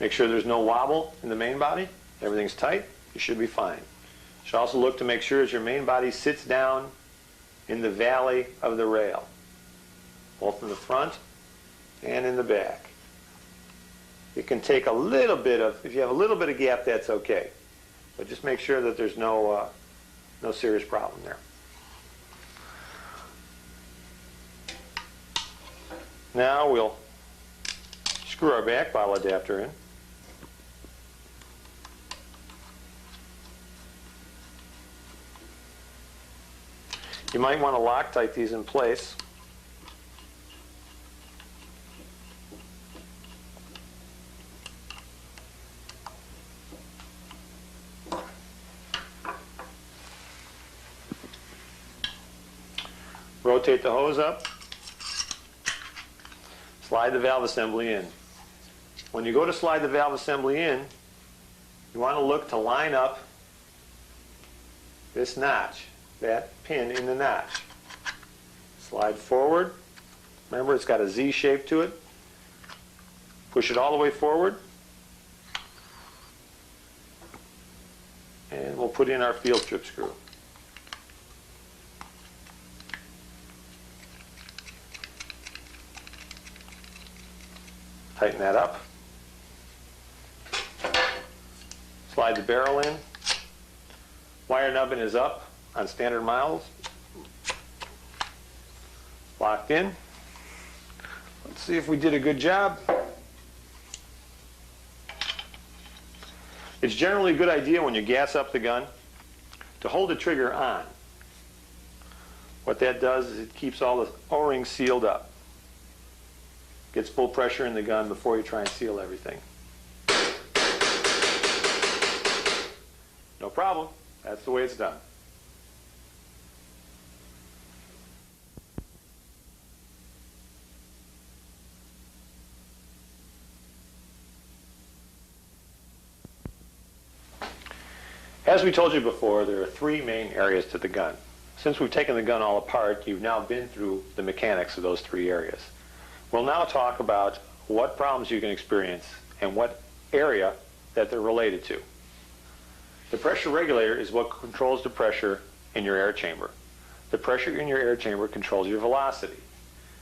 Make sure there's no wobble in the main body. Everything's tight. You should be fine. You should also look to make sure as your main body sits down in the valley of the rail, both in the front and in the back. It can take a little bit of, if you have a little bit of gap, that's okay. But just make sure that there's no serious problem there. Now we'll screw our back bottle adapter in. You might want to Loctite these in place. Rotate the hose up. Slide the valve assembly in. When you go to slide the valve assembly in, you want to look to line up this notch, that pin in the notch. Slide forward. Remember, it's got a Z shape to it. Push it all the way forward. And we'll put in our field strip screw. Tighten that up. Slide the barrel in. Wire nubbin is up on standard miles. Locked in. Let's see if we did a good job. It's generally a good idea when you gas up the gun to hold the trigger on. What that does is it keeps all the O-rings sealed up. Gets full pressure in the gun before you try and seal everything. No problem. That's the way it's done. As we told you before, there are three main areas to the gun. Since we've taken the gun all apart, you've now been through the mechanics of those three areas. We'll now talk about what problems you can experience and what area that they're related to. The pressure regulator is what controls the pressure in your air chamber. The pressure in your air chamber controls your velocity.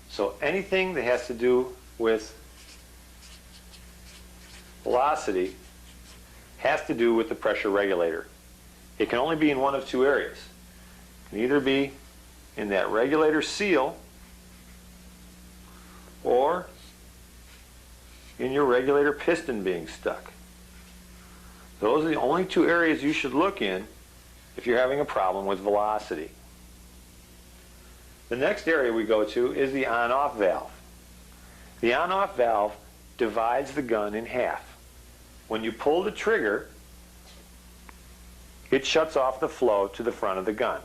So anything that has to do with velocity has to do with the pressure regulator. It can only be in one of two areas. It can either be in that regulator seal or in your regulator piston being stuck. Those are the only two areas you should look in if you're having a problem with velocity. The next area we go to is the on-off valve. The on-off valve divides the gun in half. When you pull the trigger, it shuts off the flow to the front of the gun.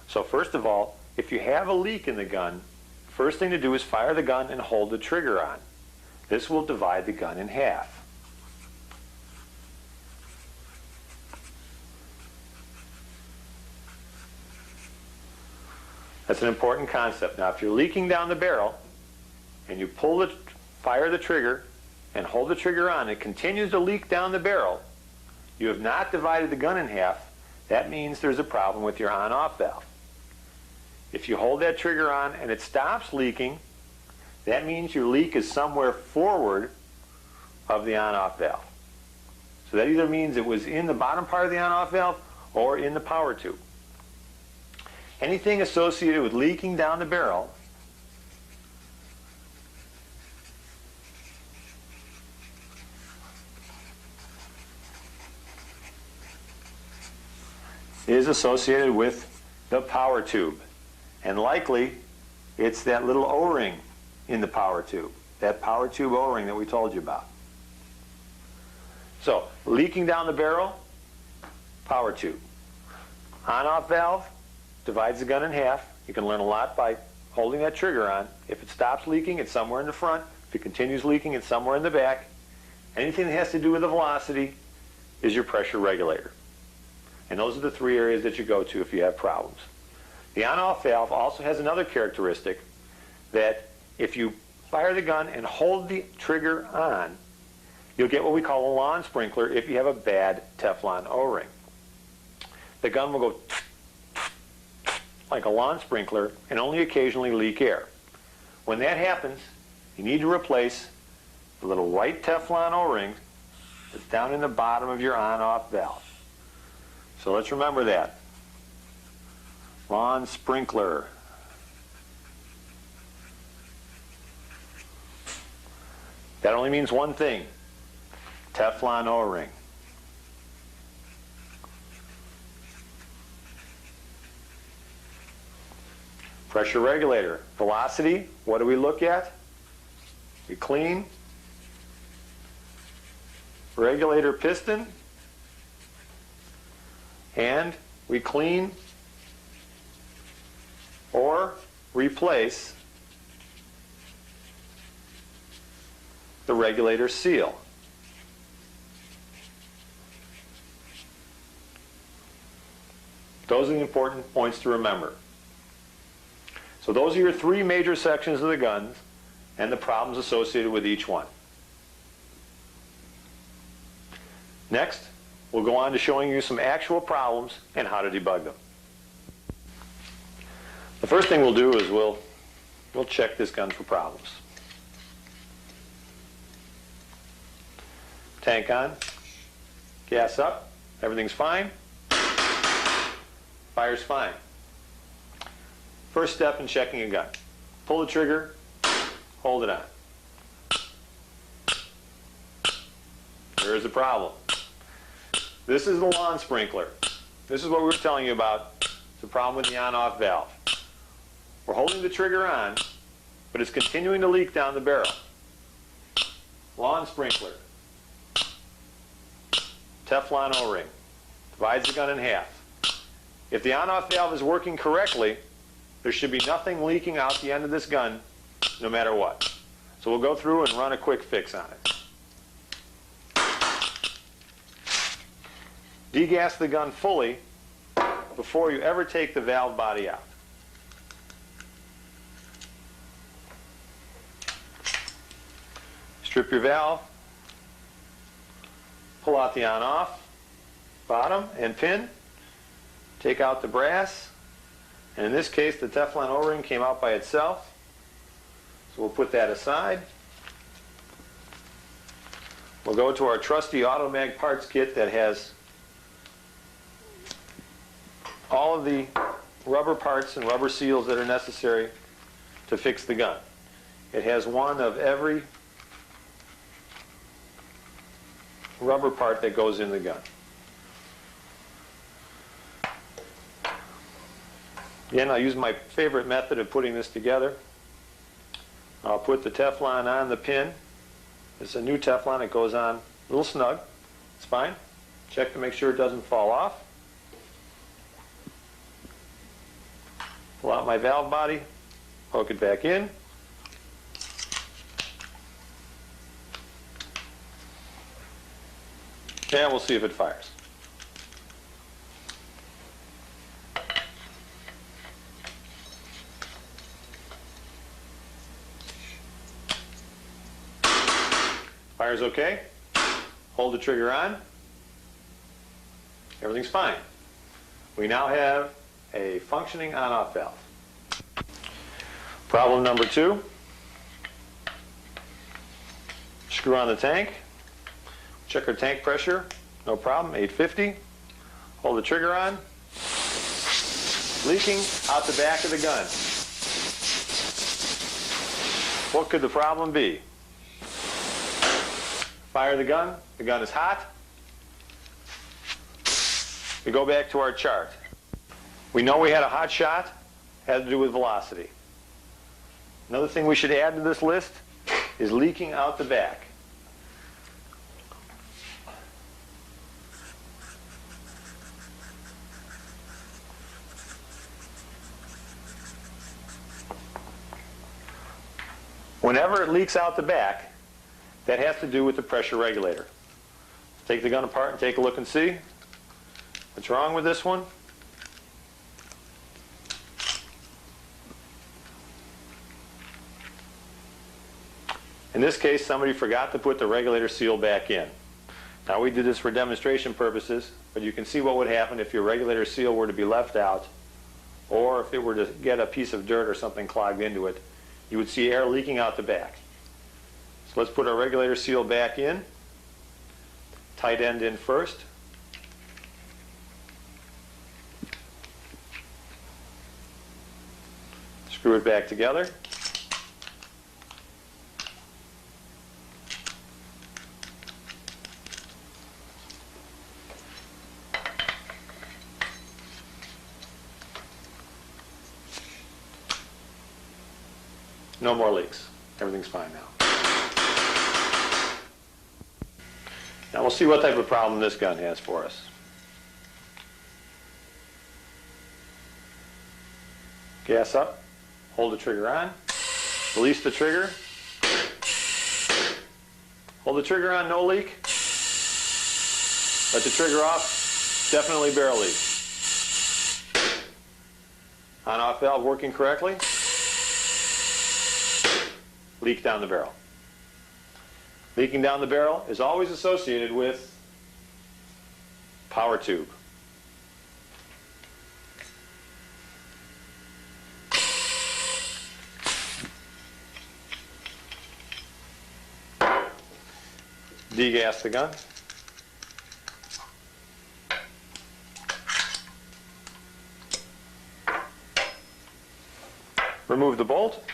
So first of all, if you have a leak in the gun, first thing to do is fire the gun and hold the trigger on. This will divide the gun in half. That's an important concept. Now, if you're leaking down the barrel and you fire the trigger and hold the trigger on, it continues to leak down the barrel, you have not divided the gun in half. That means there's a problem with your on-off valve. If you hold that trigger on and it stops leaking, that means your leak is somewhere forward of the on-off valve. So that either means it was in the bottom part of the on-off valve or in the power tube. Anything associated with leaking down the barrel is associated with the power tube. And likely, it's that little O-ring in the power tube, that power tube O-ring that we told you about. So, leaking down the barrel, power tube. On-off valve divides the gun in half. You can learn a lot by holding that trigger on. If it stops leaking, it's somewhere in the front. If it continues leaking, it's somewhere in the back. Anything that has to do with the velocity is your pressure regulator. And those are the three areas that you go to if you have problems. The on-off valve also has another characteristic that if you fire the gun and hold the trigger on, you'll get what we call a lawn sprinkler if you have a bad Teflon O-ring. The gun will go like a lawn sprinkler and only occasionally leak air. When that happens, you need to replace the little white Teflon O-ring that's down in the bottom of your on-off valve. So let's remember that. Lawn sprinkler. That only means one thing: Teflon O-ring. Pressure regulator. Velocity, what do we look at? We clean. Regulator piston. And we clean or replace the regulator seal. Those are the important points to remember. So those are your three major sections of the guns and the problems associated with each one. Next, we'll go on to showing you some actual problems and how to debug them. The first thing we'll do is we'll check this gun for problems. Tank on, gas up, everything's fine, fire's fine. First step in checking a gun: pull the trigger, hold it on. There's the problem. This is the lawn sprinkler. This is what we were telling you about, the problem with the on-off valve. We're holding the trigger on, but it's continuing to leak down the barrel. Lawn sprinkler. Teflon O-ring. Divides the gun in half. If the on-off valve is working correctly, there should be nothing leaking out the end of this gun, no matter what. So we'll go through and run a quick fix on it. Degas the gun fully before you ever take the valve body out. Strip your valve, pull out the on-off, bottom and pin, take out the brass, and in this case the Teflon O-ring came out by itself, so we'll put that aside. We'll go to our trusty Automag parts kit that has all of the rubber parts and rubber seals that are necessary to fix the gun. It has one of every rubber part that goes in the gun. Again, I'll use my favorite method of putting this together. I'll put the Teflon on the pin. It's a new Teflon. It goes on a little snug. It's fine. Check to make sure it doesn't fall off. Pull out my valve body, hook it back in. And we'll see if it fires. Fires okay. Hold the trigger on. Everything's fine. We now have a functioning on-off valve. Problem number 2. Screw on the tank. Check our tank pressure. No problem. 850. Hold the trigger on. Leaking out the back of the gun. What could the problem be? Fire the gun. The gun is hot. We go back to our chart. We know we had a hot shot. Had to do with velocity. Another thing we should add to this list is leaking out the back. Whenever it leaks out the back, that has to do with the pressure regulator. Take the gun apart and take a look and see what's wrong with this one. In this case, somebody forgot to put the regulator seal back in. Now, we did this for demonstration purposes, but you can see what would happen if your regulator seal were to be left out, or if it were to get a piece of dirt or something clogged into it. You would see air leaking out the back. So let's put our regulator seal back in. Tight end in first. Screw it back together. No more leaks. Everything's fine now. Now we'll see what type of problem this gun has for us. Gas up, hold the trigger on, release the trigger, hold the trigger on, no leak, let the trigger off, definitely barrel leak. On-off valve working correctly, leak down the barrel. Leaking down the barrel is always associated with power tube. Degas the gun. Remove the bolt.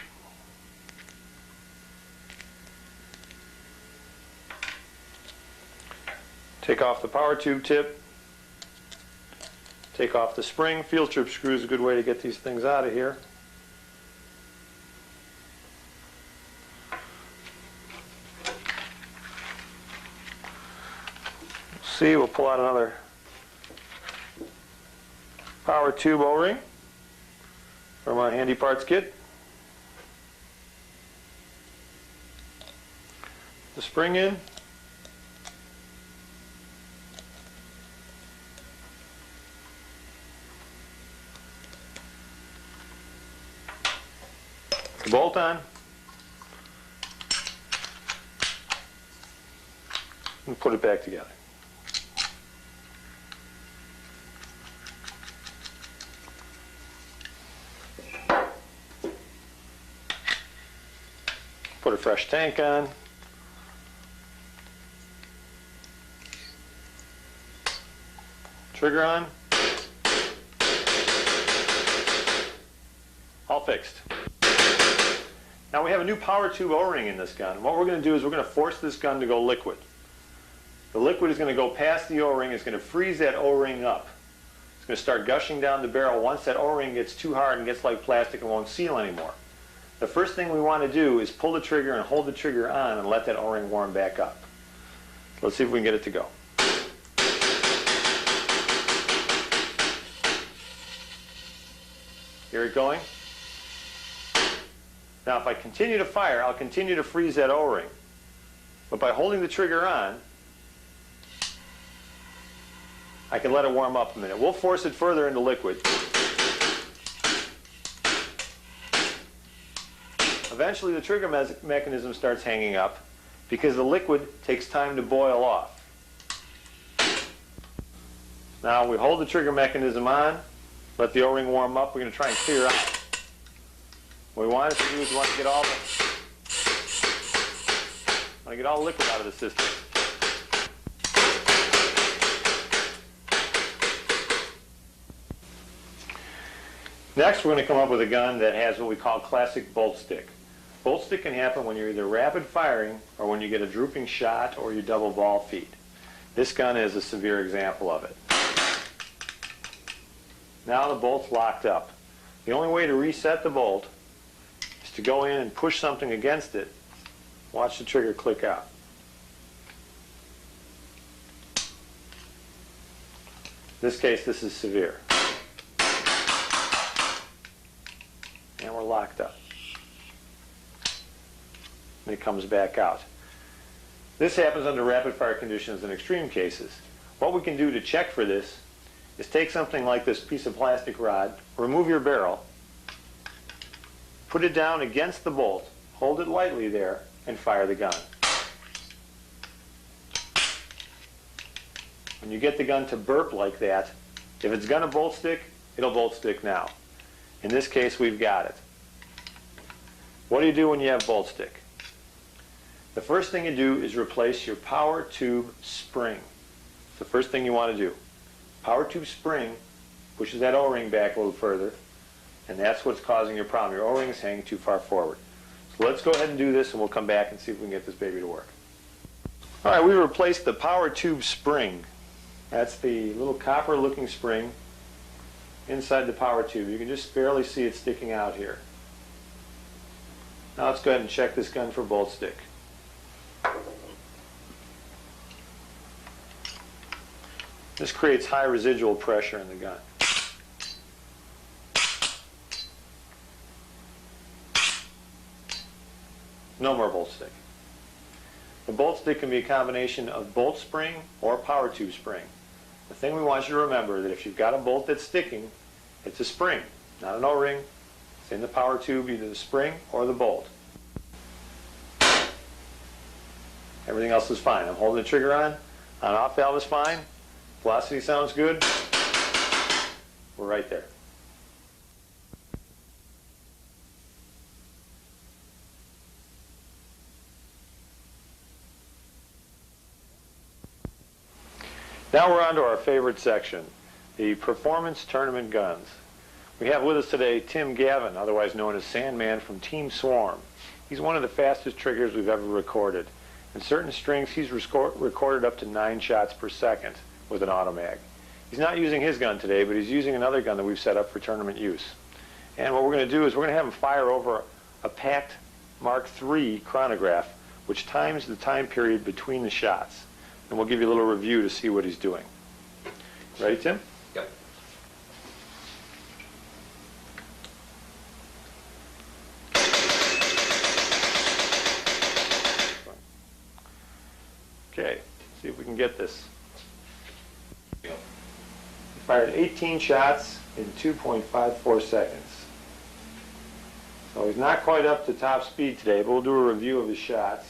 Take off the power tube tip. Take off the spring. Field trip screw is a good way to get these things out of here. See, we'll pull out another power tube O-ring from our handy parts kit. The spring in. The bolt on. And put it back together. Put a fresh tank on. Trigger on. All fixed. Now we have a new power tube O-ring in this gun. What we're going to do is we're going to force this gun to go liquid. The liquid is going to go past the O-ring. It's going to freeze that O-ring up. It's going to start gushing down the barrel once that O-ring gets too hard and gets like plastic and won't seal anymore. The first thing we want to do is pull the trigger and hold the trigger on and let that O-ring warm back up. Let's see if we can get it to go. Hear it going? Now if I continue to fire, I'll continue to freeze that O-ring. But by holding the trigger on, I can let it warm up a minute. We'll force it further into liquid. Eventually the trigger mechanism starts hanging up because the liquid takes time to boil off. Now we hold the trigger mechanism on, let the O-ring warm up. We're going to try and clear out. What we want it to do is we want to get all the liquid out of the system. Next we're going to come up with a gun that has what we call classic bolt stick. Bolt stick can happen when you're either rapid firing or when you get a drooping shot or you double ball feed. This gun is a severe example of it. Now the bolt's locked up. The only way to reset the bolt is to go in and push something against it. Watch the trigger click out. In this case, this is severe. And we're locked up. And it comes back out. This happens under rapid fire conditions in extreme cases. What we can do to check for this is take something like this piece of plastic rod, remove your barrel, put it down against the bolt, hold it lightly there, and fire the gun. When you get the gun to burp like that, if it's going to bolt stick, it'll bolt stick now. In this case, we've got it. What do you do when you have bolt stick? The first thing you do is replace your power tube spring. It's the first thing you want to do. Power tube spring pushes that O-ring back a little further, and that's what's causing your problem. Your O-ring is hanging too far forward. So let's go ahead and do this, and we'll come back and see if we can get this baby to work. All right, we replaced the power tube spring. That's the little copper-looking spring inside the power tube. You can just barely see it sticking out here. Now let's go ahead and check this gun for bolt stick. This creates high residual pressure in the gun. No more bolt stick. The bolt stick can be a combination of bolt spring or power tube spring. The thing we want you to remember is that if you've got a bolt that's sticking, it's a spring, not an O-ring. It's in the power tube, either the spring or the bolt. Everything else is fine. I'm holding the trigger on. On-off valve is fine. Velocity sounds good. We're right there. Now we're on to our favorite section, the performance tournament guns. We have with us today Tim Gavin, otherwise known as Sandman from Team Swarm. He's one of the fastest triggers we've ever recorded. In certain strings, he's recorded up to 9 shots per second with an Automag. He's not using his gun today, but he's using another gun that we've set up for tournament use. And what we're going to do is we're going to have him fire over a packed Mark III chronograph, which times the time period between the shots. And we'll give you a little review to see what he's doing. Ready, Tim? Yep. Okay, see if we can get this. He fired 18 shots in 2.54 seconds. So he's not quite up to top speed today, but we'll do a review of his shots.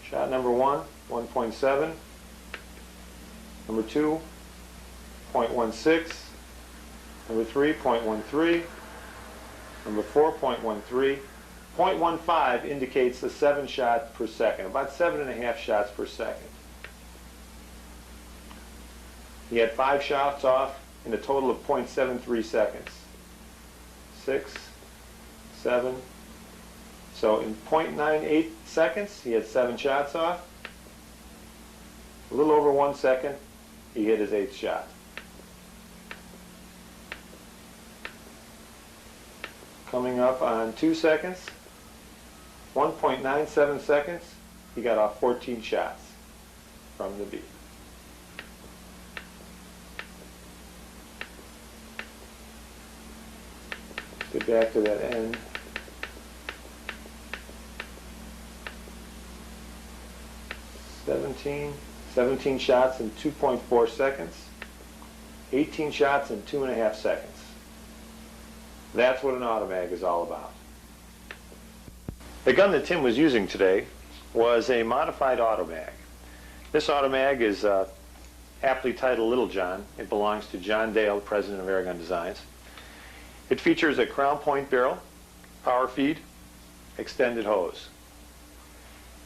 Shot number 1, 1.7. Number 2, 0.16. Number 3, 0.13. Number 4, 0.13. 0.15 indicates the 7 shots per second, about 7.5 shots per second. He had 5 shots off in a total of 0.73 seconds. 6, 7. So in 0.98 seconds, he had 7 shots off. A little over 1 second, he hit his 8th shot. Coming up on 2 seconds, 1.97 seconds, he got off 14 shots from the beat. Get back to that end. 17 shots in 2.4 seconds, 18 shots in 2.5 seconds. That's what an Automag is all about. The gun that Tim was using today was a modified Automag. This Automag is aptly titled Little John. It belongs to John Dale, president of Airgun Designs. It features a crown point barrel, power feed, extended hose.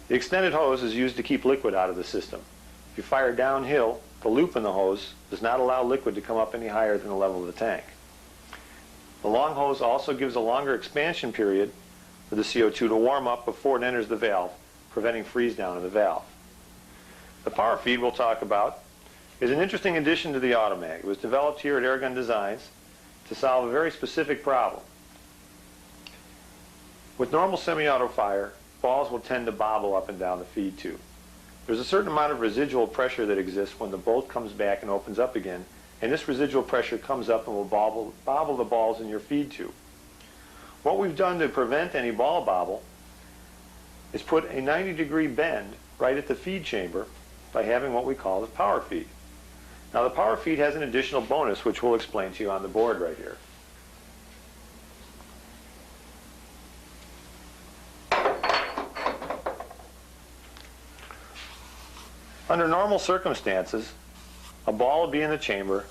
The extended hose is used to keep liquid out of the system. If you fire downhill, the loop in the hose does not allow liquid to come up any higher than the level of the tank. The long hose also gives a longer expansion period for the CO2 to warm up before it enters the valve, preventing freeze down of the valve. The power feed we'll talk about is an interesting addition to the Automag. It was developed here at Airgun Designs to solve a very specific problem. With normal semi-auto fire, balls will tend to bobble up and down the feed tube. There's a certain amount of residual pressure that exists when the bolt comes back and opens up again, and this residual pressure comes up and will bobble the balls in your feed tube. What we've done to prevent any ball bobble is put a 90-degree bend right at the feed chamber by having what we call the power feed. Now the power feed has an additional bonus which we'll explain to you on the board right here. Under normal circumstances, a ball will be in the chamber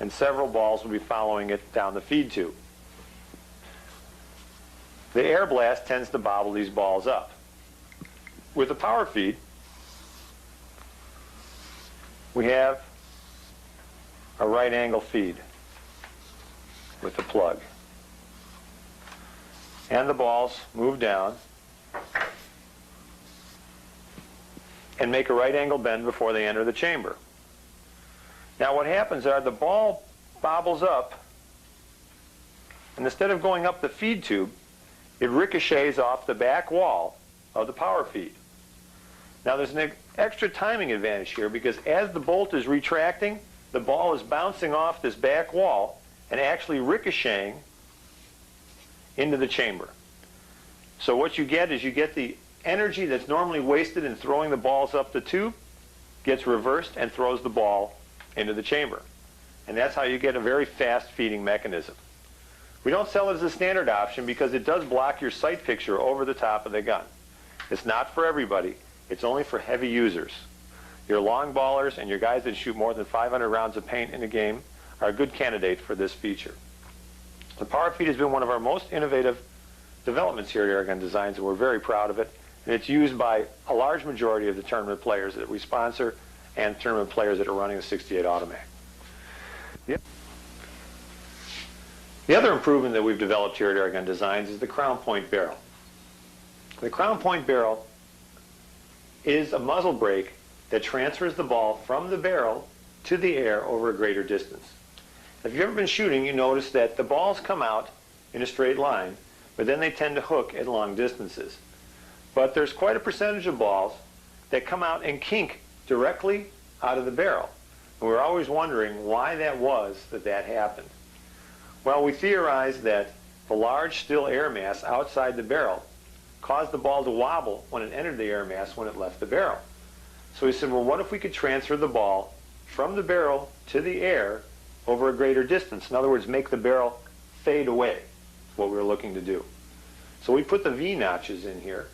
and several balls will be following it down the feed tube. The air blast tends to bobble these balls up. With the power feed, we have a right angle feed with the plug. And the balls move down and make a right angle bend before they enter the chamber. Now what happens are the ball bobbles up and instead of going up the feed tube, it ricochets off the back wall of the power feed. Now there's an extra timing advantage here because as the bolt is retracting, the ball is bouncing off this back wall and actually ricocheting into the chamber. So what you get is you get the energy that's normally wasted in throwing the balls up the tube gets reversed and throws the ball into the chamber. And that's how you get a very fast feeding mechanism. We don't sell it as a standard option because it does block your sight picture over the top of the gun. It's not for everybody. It's only for heavy users. Your long ballers and your guys that shoot more than 500 rounds of paint in a game are a good candidate for this feature. The power feed has been one of our most innovative developments here at Airgun Designs, and we're very proud of it. And it's used by a large majority of the tournament players that we sponsor and tournament players that are running the 68 Automag. The other improvement that we've developed here at Airgun Designs is the crown point barrel. The crown point barrel is a muzzle brake that transfers the ball from the barrel to the air over a greater distance. If you've ever been shooting, you notice that the balls come out in a straight line, but then they tend to hook at long distances. But there's quite a percentage of balls that come out and kink directly out of the barrel. And we're always wondering why that was that happened. Well, we theorized that the large still air mass outside the barrel caused the ball to wobble when it entered the air mass when it left the barrel. So we said, well, what if we could transfer the ball from the barrel to the air over a greater distance? In other words, make the barrel fade away. That's what we were looking to do. So we put the V notches in here,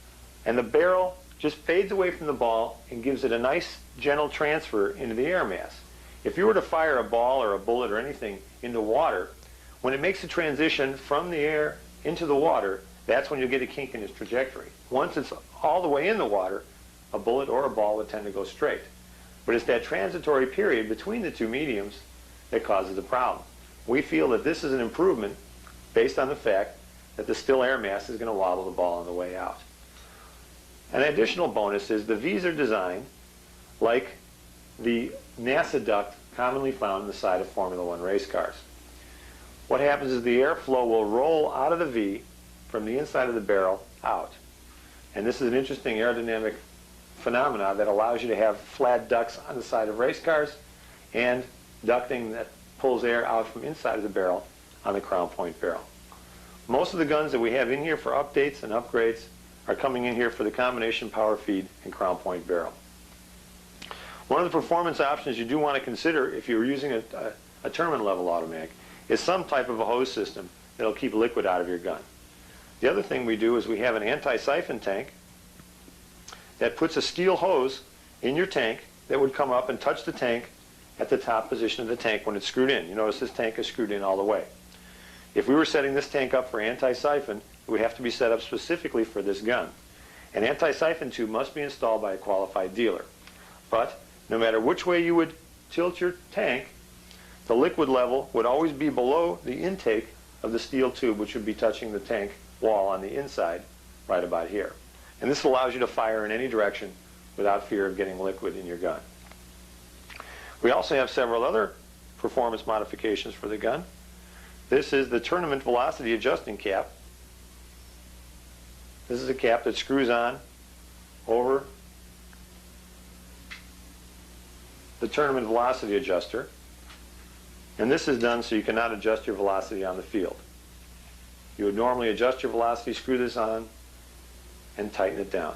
and the barrel just fades away from the ball and gives it a nice, gentle transfer into the air mass. If you were to fire a ball or a bullet or anything into water, when it makes a transition from the air into the water, that's when you get a kink in its trajectory. Once it's all the way in the water, a bullet or a ball would tend to go straight. But it's that transitory period between the two mediums that causes the problem. We feel that this is an improvement based on the fact that the still air mass is going to wobble the ball on the way out. An additional bonus is the V's are designed like the NASA duct commonly found in the side of Formula One race cars. What happens is the airflow will roll out of the V from the inside of the barrel out. And this is an interesting aerodynamic phenomena that allows you to have flat ducts on the side of race cars and ducting that pulls air out from inside of the barrel on the crown point barrel. Most of the guns that we have in here for updates and upgrades are coming in here for the combination power feed and crown point barrel. One of the performance options you do want to consider if you're using a tournament level Automag is some type of a hose system that'll keep liquid out of your gun. The other thing we do is we have an anti-siphon tank that puts a steel hose in your tank that would come up and touch the tank at the top position of the tank when it's screwed in. You notice this tank is screwed in all the way. If we were setting this tank up for anti-siphon, it would have to be set up specifically for this gun. An anti-siphon tube must be installed by a qualified dealer. But no matter which way you would tilt your tank, the liquid level would always be below the intake of the steel tube, which would be touching the tank wall on the inside right about here. And this allows you to fire in any direction without fear of getting liquid in your gun. We also have several other performance modifications for the gun. This is the tournament velocity adjusting cap. This is a cap that screws on over the tournament velocity adjuster. And this is done so you cannot adjust your velocity on the field. You would normally adjust your velocity, screw this on, and tighten it down.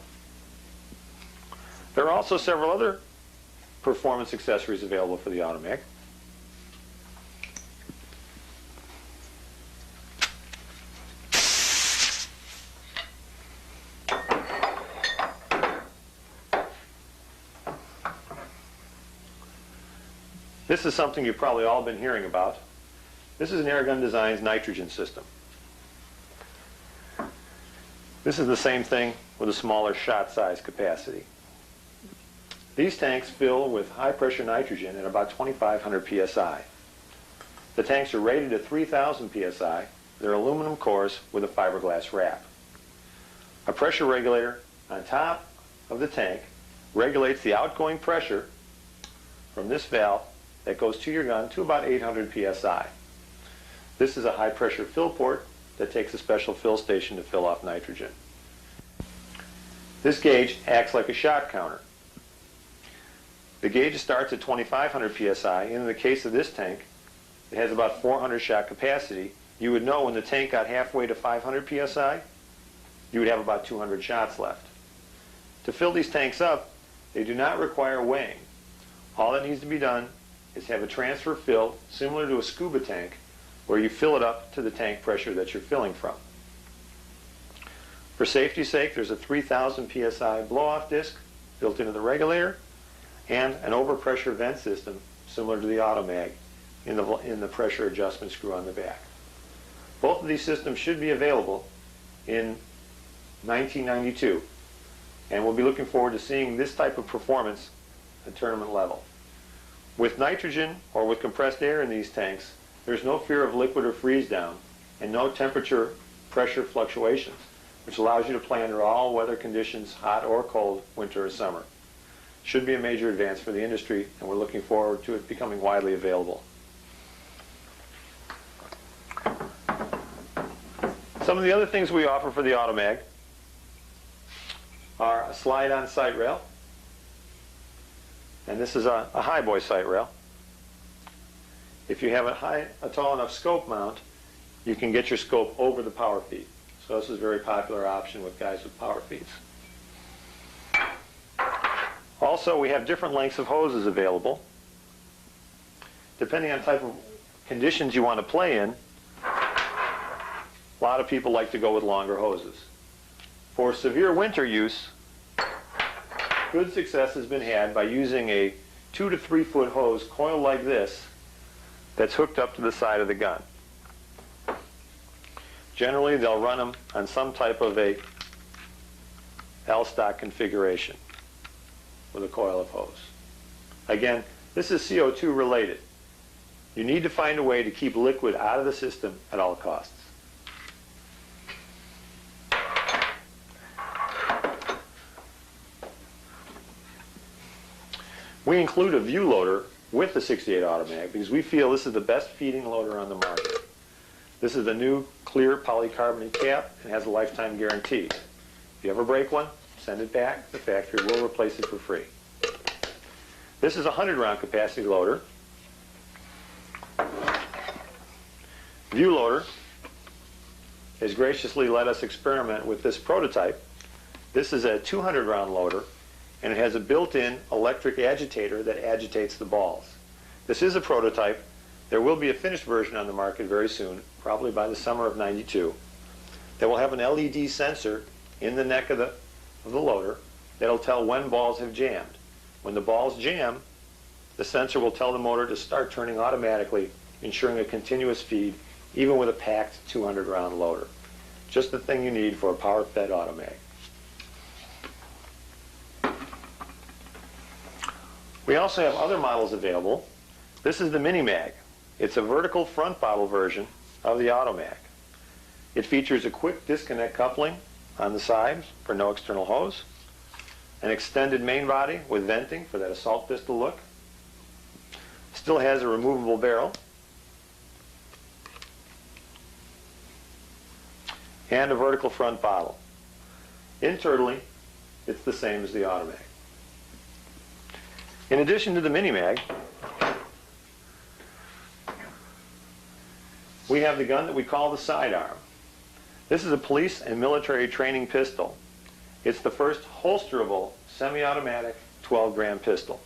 There are also several other performance accessories available for the Automag. This is something you've probably all been hearing about. This is an Airgun Designs nitrogen system. This is the same thing with a smaller shot size capacity. These tanks fill with high pressure nitrogen at about 2,500 psi. The tanks are rated at 3,000 psi. They're aluminum cores with a fiberglass wrap. A pressure regulator on top of the tank regulates the outgoing pressure from this valve that goes to your gun to about 800 psi. This is a high pressure fill port that takes a special fill station to fill off nitrogen. This gauge acts like a shot counter. The gauge starts at 2,500 psi, and in the case of this tank, it has about 400 shot capacity. You would know when the tank got halfway to 500 psi, you would have about 200 shots left. To fill these tanks up, they do not require weighing. All that needs to be done is have a transfer fill similar to a scuba tank, where you fill it up to the tank pressure that you're filling from. For safety's sake, there's a 3,000 psi blow-off disc built into the regulator and an overpressure vent system similar to the Automag in the pressure adjustment screw on the back. Both of these systems should be available in 1992, and we'll be looking forward to seeing this type of performance at tournament level. With nitrogen or with compressed air in these tanks, there's no fear of liquid or freeze down and no temperature pressure fluctuations, which allows you to play under all weather conditions, hot or cold, winter or summer. Should be a major advance for the industry, and we're looking forward to it becoming widely available. Some of the other things we offer for the Automag are a slide-on sight rail, and this is a high boy sight rail. If you have a tall enough scope mount, you can get your scope over the power feed. So this is a very popular option with guys with power feeds. Also, we have different lengths of hoses available. Depending on type of conditions you want to play in, a lot of people like to go with longer hoses. For severe winter use, good success has been had by using a 2 to 3 foot hose coiled like this that's hooked up to the side of the gun. Generally, they'll run them on some type of a L-stock configuration with a coil of hose. Again, this is CO2 related. You need to find a way to keep liquid out of the system at all costs. We include a view loader with the 68 Automag because we feel this is the best feeding loader on the market. This is a new clear polycarbonate cap and has a lifetime guarantee. If you ever break one, send it back. The factory will replace it for free. This is a 100-round capacity loader. View loader has graciously let us experiment with this prototype. This is a 200-round loader, and it has a built-in electric agitator that agitates the balls. This is a prototype. There will be a finished version on the market very soon, probably by the summer of '92, that will have an LED sensor in the neck of the loader that'll tell when balls have jammed. When the balls jam, the sensor will tell the motor to start turning automatically, ensuring a continuous feed, even with a packed 200-round loader. Just the thing you need for a power-fed Automag. We also have other models available. This is the Mini Mag. It's a vertical front bottle version of the Automag. It features a quick disconnect coupling on the sides for no external hose, an extended main body with venting for that assault pistol look. Still has a removable barrel, and a vertical front bottle. Internally, it's the same as the Automag. In addition to the Mini Mag, we have the gun that we call the sidearm. This is a police and military training pistol. It's the first holsterable semi-automatic 12-gram pistol.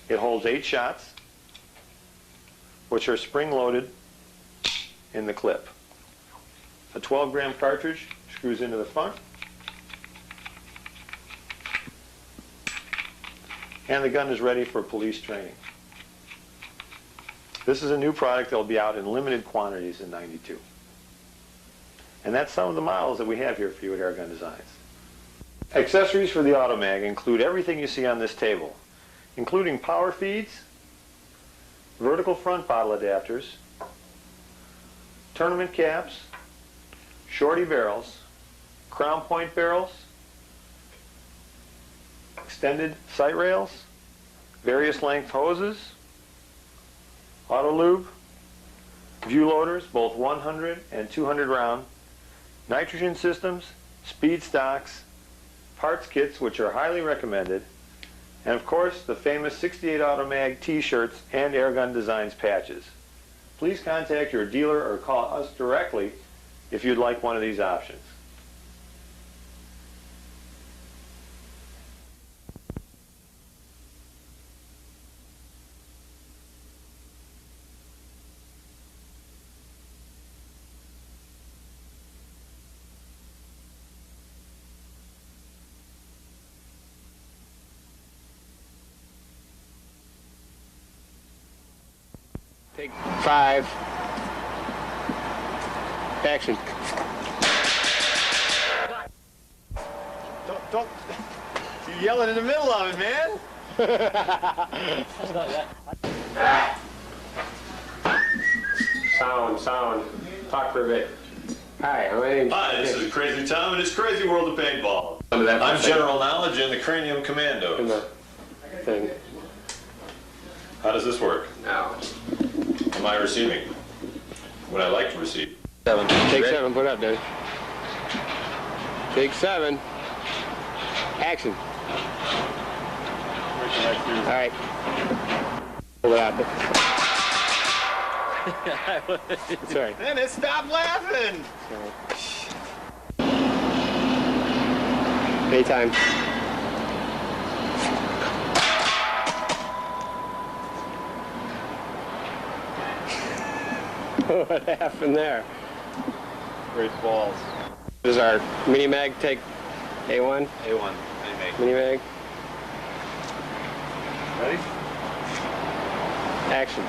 It holds 8 shots, which are spring-loaded in the clip. A 12-gram cartridge screws into the front, and the gun is ready for police training. This is a new product that will be out in limited quantities in '92. And that's some of the models that we have here for you at Airgun Designs. Accessories for the Automag include everything you see on this table, including power feeds, vertical front bottle adapters, tournament caps, shorty barrels, crown point barrels, extended sight rails, various length hoses, auto lube, view loaders, both 100 and 200 round, nitrogen systems, speed stocks, parts kits, which are highly recommended, and of course the famous 68 Automag t-shirts and Airgun Designs patches. Please contact your dealer or call us directly if you'd like one of these options. Take 5. Action. Don't you're yelling in the middle of it, man. Sound. Talk for a bit. Hi, my name's... Hi, this is Crazy Tom and it's Crazy World of Paintball. I'm I'm General Knowledge and the Cranium Commandos. in the thing. How does this work? Now. Am I receiving? Would I like to receive? 7. Take Ready? 7, put it up, dude. Take 7. Action. All right. Pull it out there. Sorry. Dennis, stop laughing! Daytime. What happened there? Great balls. This is our mini mag. Take A1. A1. Mini mag. Ready? Action.